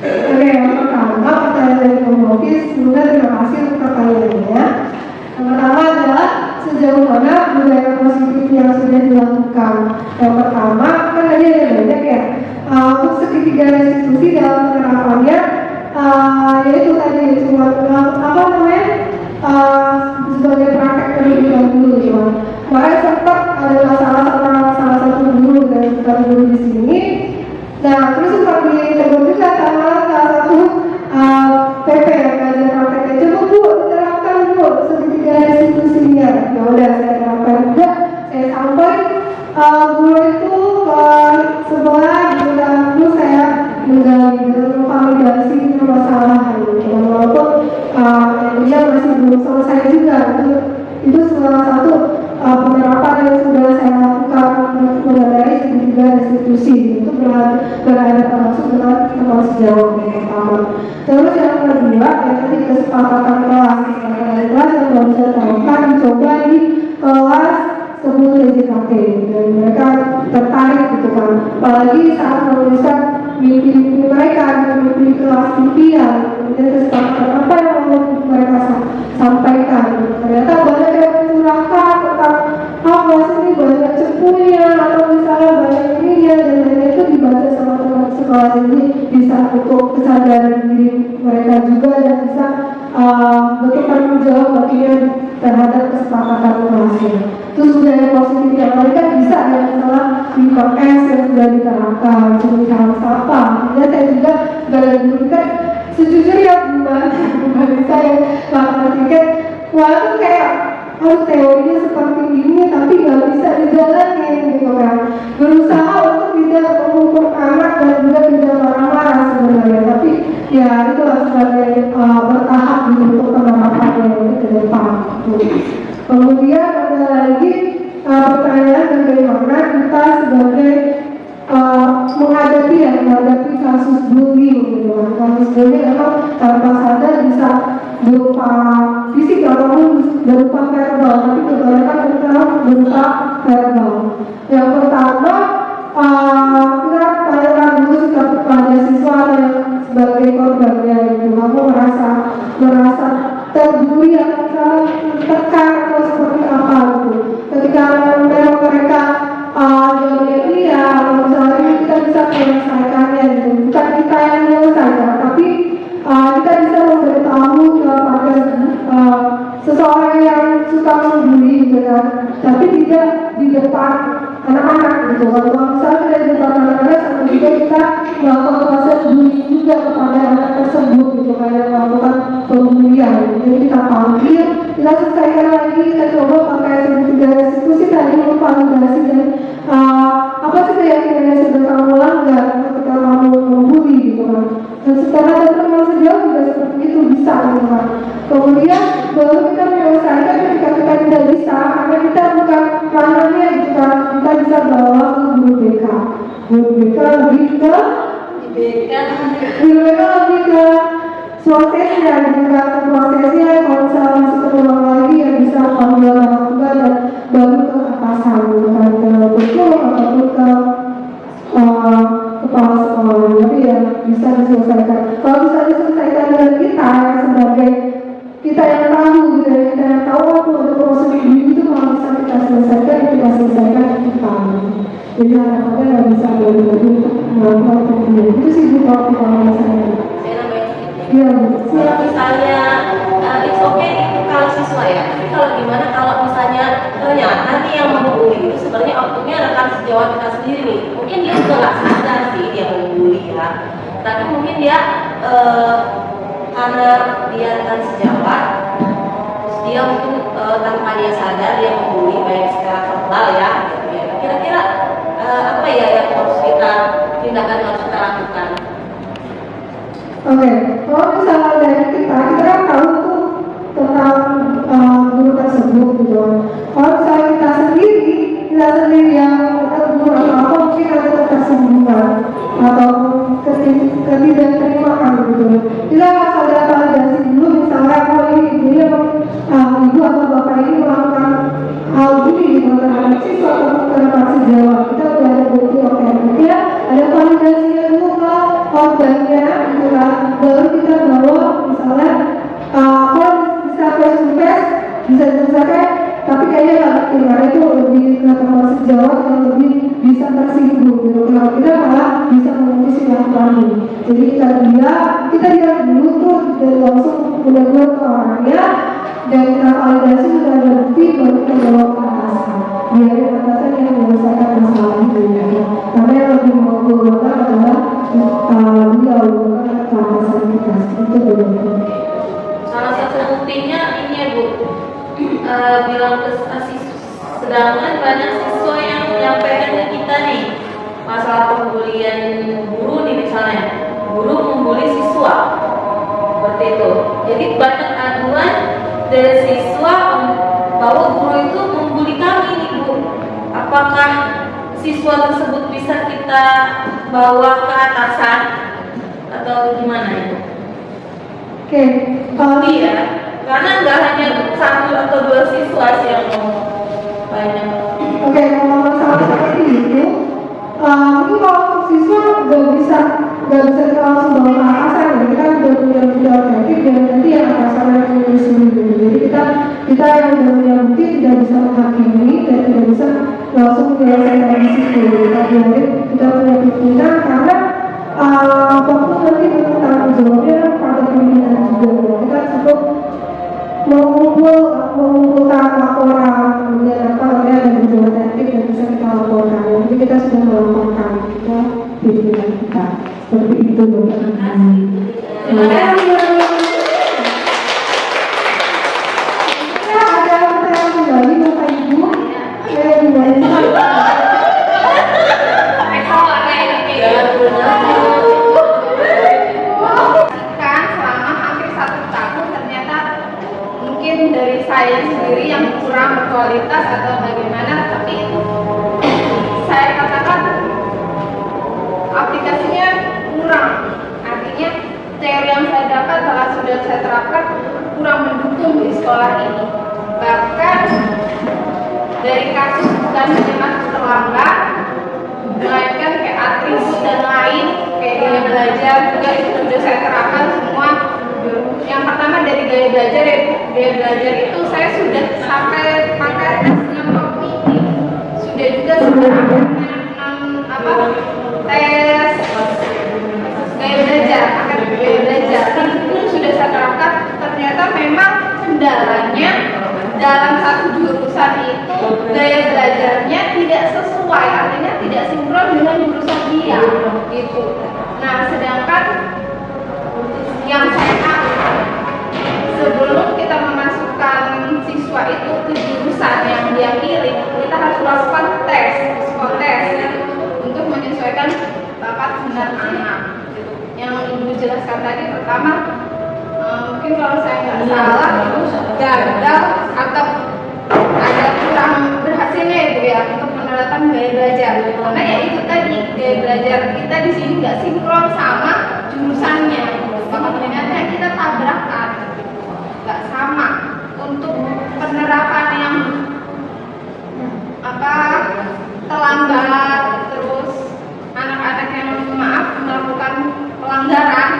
Oke, yang pertama pertanyaan dari Komodis, semoga terima kasih untuk pertanyaannya. Yang pertama adalah sejauh mana budaya positif yang sudah dilakukan. Yang pertama kan tadi ada banyak ya. Untuk segitiga restitusi dalam penerapannya, yaitu tadi cuma sebagai praktek pendidikan dulu ya. Makanya sempat ada masalah sama salah satu guru dan bukan guru di sini. Nah, terus sempat ditegur juga sama salah satu PP yang ngajar prakteknya. Coba Bu, diterapkan Bu segitiga restitusinya. Ya udah, saya terapkan juga. Saya dulu itu ke sekolah gitu kan, terus saya menggali validasi permasalahan gitu. Walaupun dia masih belum selesai juga, itu salah satu penerapan yang sudah saya lakukan mengenai segitiga restitusi. Itu berada termasuk dengan teman sejauh yang pertama. Terus yang kedua, nanti kesepakatan kelas yang baru saya tawarkan dicoba di kelas 10 JKT, dan mereka tertarik gitu kan, apalagi saat menuliskan mimpi-mimpi mereka, mimpi kelas impian, kemudian kesepakatan apa yang mau mereka sampaikan. Ternyata banyak yang mencurahkan tentang kelas ini banyak cepunya atau misalnya banyak ininya, dan lainnya itu dibaca sama teman sekolah ini bisa untuk kesadaran diri mereka juga, dan bisa bentuk tanggung jawab bagian terhadap kesepakatan kelasnya. Terus budaya positif yang lain kan bisa ya, misalnya di PS yang sudah diterapkan, pemisahan sampah. Ya saya juga dalam kan sejujurnya bukan saya bahkan tiket, walaupun kayak teorinya seperti ini tapi nggak bisa dijalanin gitu kan. Berusaha untuk tidak mengukur anak dan juga tidak marah-marah sebenarnya, tapi ya itu sebagai bertahap gitu untuk penerapannya ke depan. Kemudian ada lagi pertanyaan bagaimana kita sebagai menghadapi kasus bullying gitu kan. Kasus bullying memang tanpa sadar bisa berupa fisik ataupun berupa verbal, tapi kebanyakan berupa verbal. Yang pertama, kita tanyakan dulu sikap kepada siswa yang sebagai korbannya gitu. Kamu merasa terbully atau tertekan atau seperti apa gitu. Ketika memang mereka dia atau misalnya kita bisa menyelesaikannya gitu. Bukan kita yang menyelesaikan, tapi kita bisa memberitahu kepada seseorang yang suka membuli gitu kan, tapi tidak di depan anak-anak gitu. Kalau misalnya kita di depan anak-anak, sama juga kita melakukan proses bullying juga kepada anak tersebut gitu, kayak melakukan pembulian. Jadi kita panggil, kita selesaikan lagi, kita coba pakai segitiga restitusi tadi memvalidasi dan apa sih keyakinan yang sudah kamu langgar ketika kamu membuli gitu kan. Dan setelah ada teman sejauh juga seperti itu bisa gitu kan. Kemudian baru kita menyelesaikan ketika kita tidak bisa, karena kita bukan ranahnya gitu kan, kita bisa bawa ke guru BK. Guru BK lebih ke prosesnya gitu kan, prosesnya kalau misalnya masih terulang lagi ya bisa panggil orang tua dan baru ke atasan gitu kan, ke betul ataupun ke kepala sekolah. Tapi ya bisa diselesaikan. Kalau bisa diselesaikan dengan kita sebagai kita yang tahu gitu ya, kita yang tahu aku ada proses ini itu kalau bisa kita selesaikan kita. Jadi harapannya nggak bisa bagi-bagi untuk melakukan pembelian. Itu sih bu kalau saya. Iya bu. Kalau misalnya it's okay itu kalau siswa ya, tapi kalau gimana kalau misalnya ternyata nih yang membuli itu sebenarnya oknumnya rekan sejawat kita sendiri nih. Mungkin dia juga nggak sadar sih dia membuli ya, tapi mungkin dia karena dia rekan sejawat, terus dia mungkin tanpa dia sadar dia membuli baik secara verbal ya. Kira-kira apa ya yang harus kita tindakan yang harus kita lakukan? Oke, kalau misalnya dari kita kan tahu tuh tentang guru tersebut gitu. Kalau misalnya kita sendiri yang guru atau apa mungkin ada ketersinggungan atau ketidakterimaan gitu. Kita harus ada validasi dulu, misalnya kalau ini ibunya ibu atau bapak ini melakukan hal ini gitu terhadap siswa atau terhadap sejawat. Kita udah ada bukti oke, ya ada validasinya dulu ke korbannya gitu kan, baru kita bawa misalnya kalau bisa face to face bisa diselesaikan, tapi kayaknya nggak karena itu lebih ke teman sejawat yang lebih bisa tersinggung gitu. Kalau kita malah bisa memutus silaturahmi. Jadi kita lihat dulu tuh dan langsung menegur ke orangnya, dan kita validasi sudah ada bukti baru kita bawa ke atasan. Biar atasan yang menyelesaikan masalah itu. Karena yang lebih mengumpulkan adalah dia ke atasan kita. Itu benar. Salah satu buktinya ini ya Bu, bilang ke sedangkan banyak siswa yang menyampaikan ke kita masalah pembulian guru nih misalnya, guru membuli siswa seperti itu. Jadi banyak aduan dari siswa bahwa guru itu membuli kami nih Bu. Apakah siswa tersebut bisa kita bawa ke atasan atau gimana itu? Oke, Iya, karena nggak hanya satu atau dua siswa sih yang ngomong, banyak. Oke, kalau masalah seperti itu, mungkin kalau siswa nggak bisa kita langsung bawa ke atasan ya. Kita udah punya bukti otentik dan nanti yang atasan yang menyusun dulu. Jadi kita yang udah punya bukti tidak bisa menghakimi dan tidak bisa langsung menyelesaikan di situ. Kita punya pimpinan karena apapun nanti tanggung jawabnya pada pimpinan juga. Kita cukup mengumpulkan laporan, kemudian apa namanya ada bukti otentik dan bisa kita laporkan. Jadi kita sudah melaporkan kita pimpinan kita seperti itu. Terima kasih. Ada pertanyaan kembali Bapak Ibu? Saya dimulai. Kan selama hampir 1 tahun ternyata mungkin dari saya sendiri yang kurang berkualitas atau bagaimana, tapi saya katakan aplikasinya kurang. Artinya teori yang saya dapat telah sudah saya terapkan kurang mendukung di sekolah ini. Bahkan dari kasus bukan hanya kasus terlambat, melainkan kayak atribut dan lain kayak gaya belajar juga itu sudah saya terapkan semua. Yang pertama dari gaya belajar itu saya sudah sampai pakai tesnya kognitif, sudah juga sebenarnya tes gaya belajar, pakai gaya belajar itu sudah saya terapkan. Ternyata memang kendalanya dalam satu jurusan itu gaya belajarnya tidak sesuai, artinya tidak sinkron dengan jurusan dia gitu. Nah, sedangkan yang saya tahu sebelum kita memasukkan siswa itu ke jurusan yang dia pilih, kita harus lakukan tes untuk menyesuaikan bakat minat anak. Yang Ibu jelaskan tadi pertama, mungkin kalau saya nggak salah gagal atau ada kurang berhasilnya itu ya untuk menerapkan gaya belajar. Karena ya itu tadi gaya belajar kita di sini nggak sinkron sama jurusannya, bakat minatnya kita tabrakan, nggak sama. Untuk penerapan yang terlambat, terus anak-anak yang melakukan pelanggaran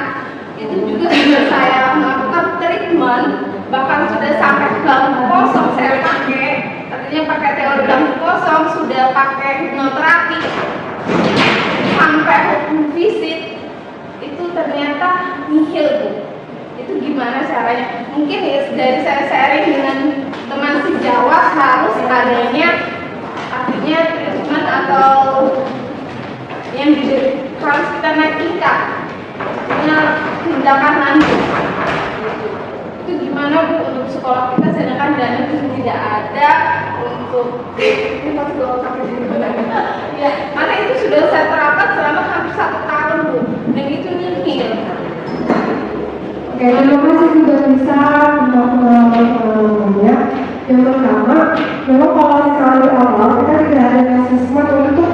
itu juga sudah saya melakukan treatment, bahkan sudah sampai bangku kosong saya pakai, artinya pakai teori bangku kosong, sudah pakai hipnoterapi, sampai hukum visit itu ternyata nihil Bu. Itu gimana caranya? Mungkin ya dari saya sharing dengan teman sejawat harus adanya artinya treatment atau yang harus kita naik tingkat tindakan lanjut. Itu gimana Bu untuk sekolah kita, sedangkan dana itu tidak ada untuk ya, karena itu sudah saya terapkan selama hampir 1 tahun Bu, dan itu nihil. Oke, terima kasih sudah bisa pengalaman-pengalamannya. Yang pertama, memang kalau sekali awal kita tidak ada asesmen untuk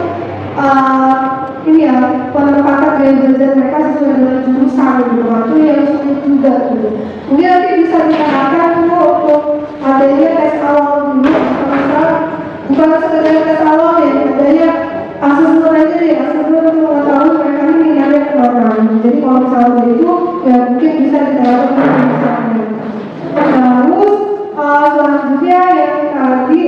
ini ya penempatan gaya belajar mereka sesuai dengan jurusan gitu. Itu yang sulit juga gitu. Mungkin nanti bisa diterapkan tuh untuk adanya tes awal dulu, misalnya bukan sekedar tes awal ya, adanya asesmen aja deh, asesmen untuk mengetahui mereka ini minatnya kemana. Jadi kalau misalnya itu ya mungkin bisa diterapkan misalnya. Terus selanjutnya yang tadi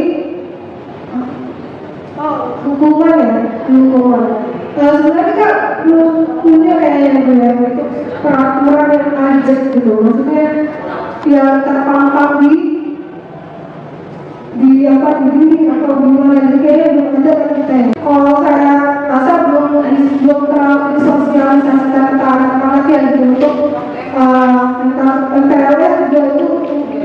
hukuman ya, hukuman. Sebenarnya kita belum punya kayaknya itu peraturan yang ajak gitu, maksudnya yang terpampang di apa di atau gimana, jadi kayaknya belum ada kan kita. Kalau saya rasa belum terlalu disosialisasikan ke anak-anak ya gitu, untuk MPLS juga itu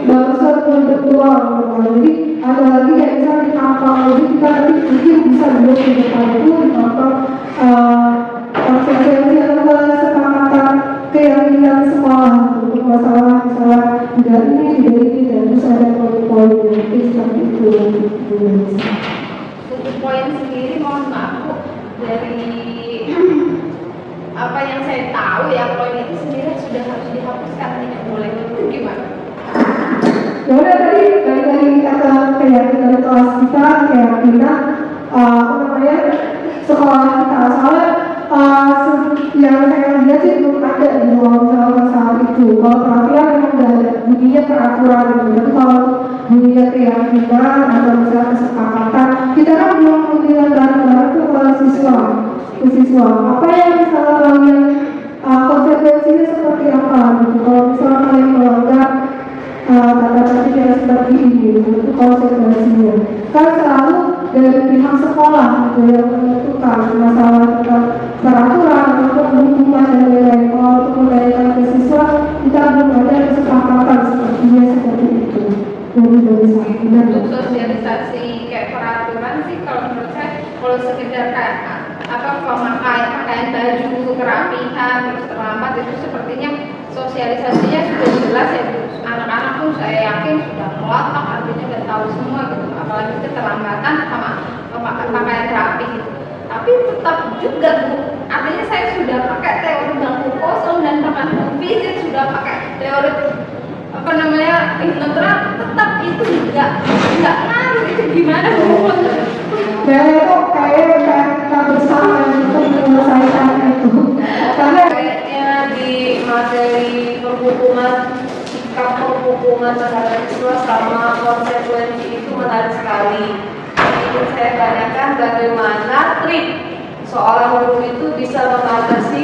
barusan berdoa, jadi ada lagi yang bisa ditampang, jadi kita nanti mungkin bisa dulu ke depan itu ditampang kita. Soalnya yang saya lihat sih belum ada di ruang saat itu. Kalau peraturan memang nggak ada bunyinya peraturan gitu. Tapi kalau bunyinya keyakinan atau misalnya kesepakatan, kita kan belum mengenal bareng-bareng tuh ke siswa. Apa yang misalnya kalian konsekuensinya seperti apa gitu. Kalau misalnya kalian melanggar kata-kata yang seperti ini, itu konsekuensinya. Kan selalu dari pihak sekolah gitu yang menentukan masalah tentang peraturan ataupun hukuman dan lain-lain. Kalau untuk menanyakan ke siswa, kita belum ada kesepakatan sepertinya seperti itu. Dari saya. Untuk sosialisasi kayak peraturan sih kalau menurut saya kalau sekedar kayak pakaian baju kerapihan terus terlambat itu sepertinya sosialisasinya sudah jelas ya Bu. Anak-anak pun saya yakin sudah melotak artinya sudah tahu semua gitu, apalagi keterlambatan sama pakaian rapi gitu. Tapi tetap juga Bu, artinya saya sudah pakai teori bangku kosong dan bahkan fisik sudah pakai teori hipnoterapi, tetap itu nggak ngaruh. Itu gimana Bu? Dan itu kayak kita bersama untuk menyelesaikan itu. Karena Kayaknya di materi perhukuman, sikap perhukuman terhadap siswa sama konsekuensi itu menarik sekali. Ingin saya tanyakan bagaimana trik seorang guru itu bisa mengatasi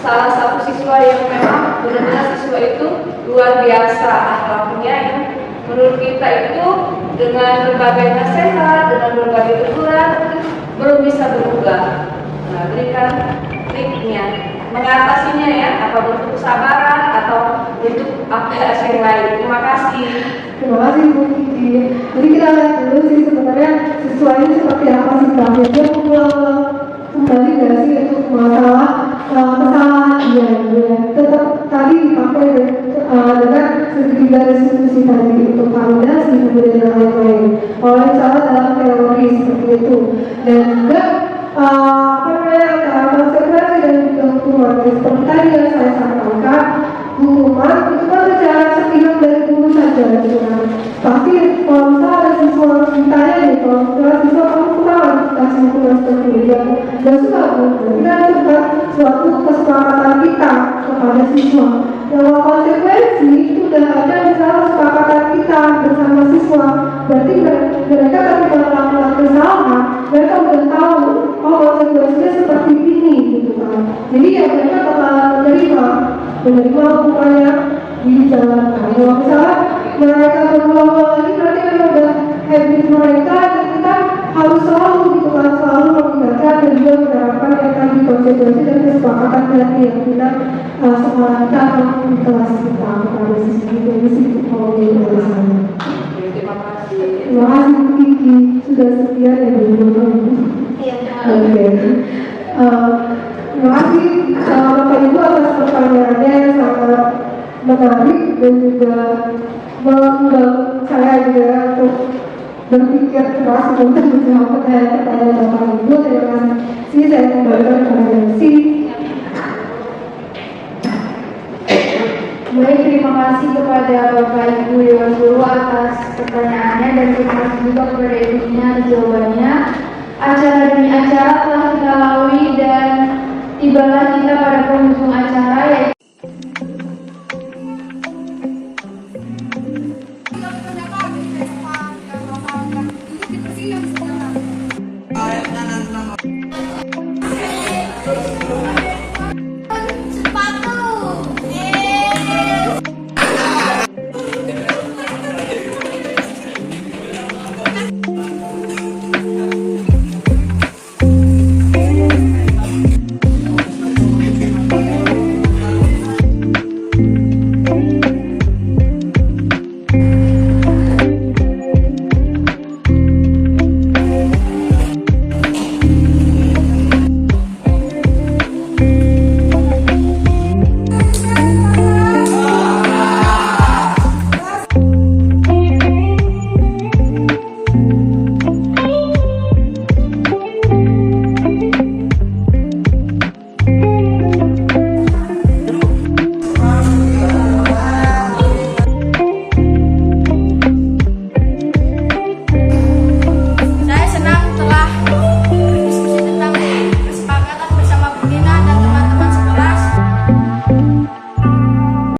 salah satu siswa yang memang benar-benar siswa itu luar biasa akhlaknya yang menurut kita itu dengan berbagai nasihat, dengan berbagai teguran belum bisa berubah. Nah, berikan triknya, mengatasinya ya, apa bentuk kesabaran atau bentuk apa yang lain. Terima kasih. terima kasih Bu Kiki. Jadi kita lihat dulu sih sebenarnya siswa ini seperti apa sih Kak? Dia mengulang kembali nggak sih untuk masalah kesalahan dia gitu ya. Tetap tadi dipakai dengan segitiga restitusi tadi untuk validasi kemudian dan lain-lain. Kalau misalnya dalam teori seperti itu dan juga konsekuensi dan juga hukuman seperti tadi yang saya sampaikan, hukuman itu kan secara sepihak dari guru saja gitu kan. Pasti kalau misalnya ada siswa ditanya nih, kalau misalnya siswa kamu kurang kasih hukuman seperti ini dan suka kita coba suatu kesepakatan kita kepada siswa. Kalau konsekuensi itu sudah ada misalnya kesepakatan kita bersama siswa, berarti mereka ketika melakukan kesalahan mereka sudah tahu konsekuensinya seperti ini gitu kan. Jadi ya mereka bakalan menerima hukumannya dijalankan. Kalau misalnya mereka berulang-ulang lagi berarti memang udah habit mereka dan kita harus selalu gitu kan, selalu mengingatkan dan juga menerapkan yang tadi konsekuensi dan kesepakatan tadi yang kita sekolah kita atau di kelas kita kepada siswa dari situ kalau dari sana. Terima kasih. Terima kasih Bu Kiki sudah setia ya Bu. Oke. Terima kasih Bapak Ibu atas pertanyaannya yang sangat menarik dan juga mengundang saya juga untuk berpikir keras untuk menjawab pertanyaan Bapak Ibu. Terima kasih. Saya kembalikan kepada Si. Baik, terima kasih kepada Bapak Ibu Dewan Guru atas pertanyaannya dan terima kasih juga kepada Ibunya atas jawabannya. Acara demi acara telah kita lalui dan tibalah kita pada penghujung acara yaitu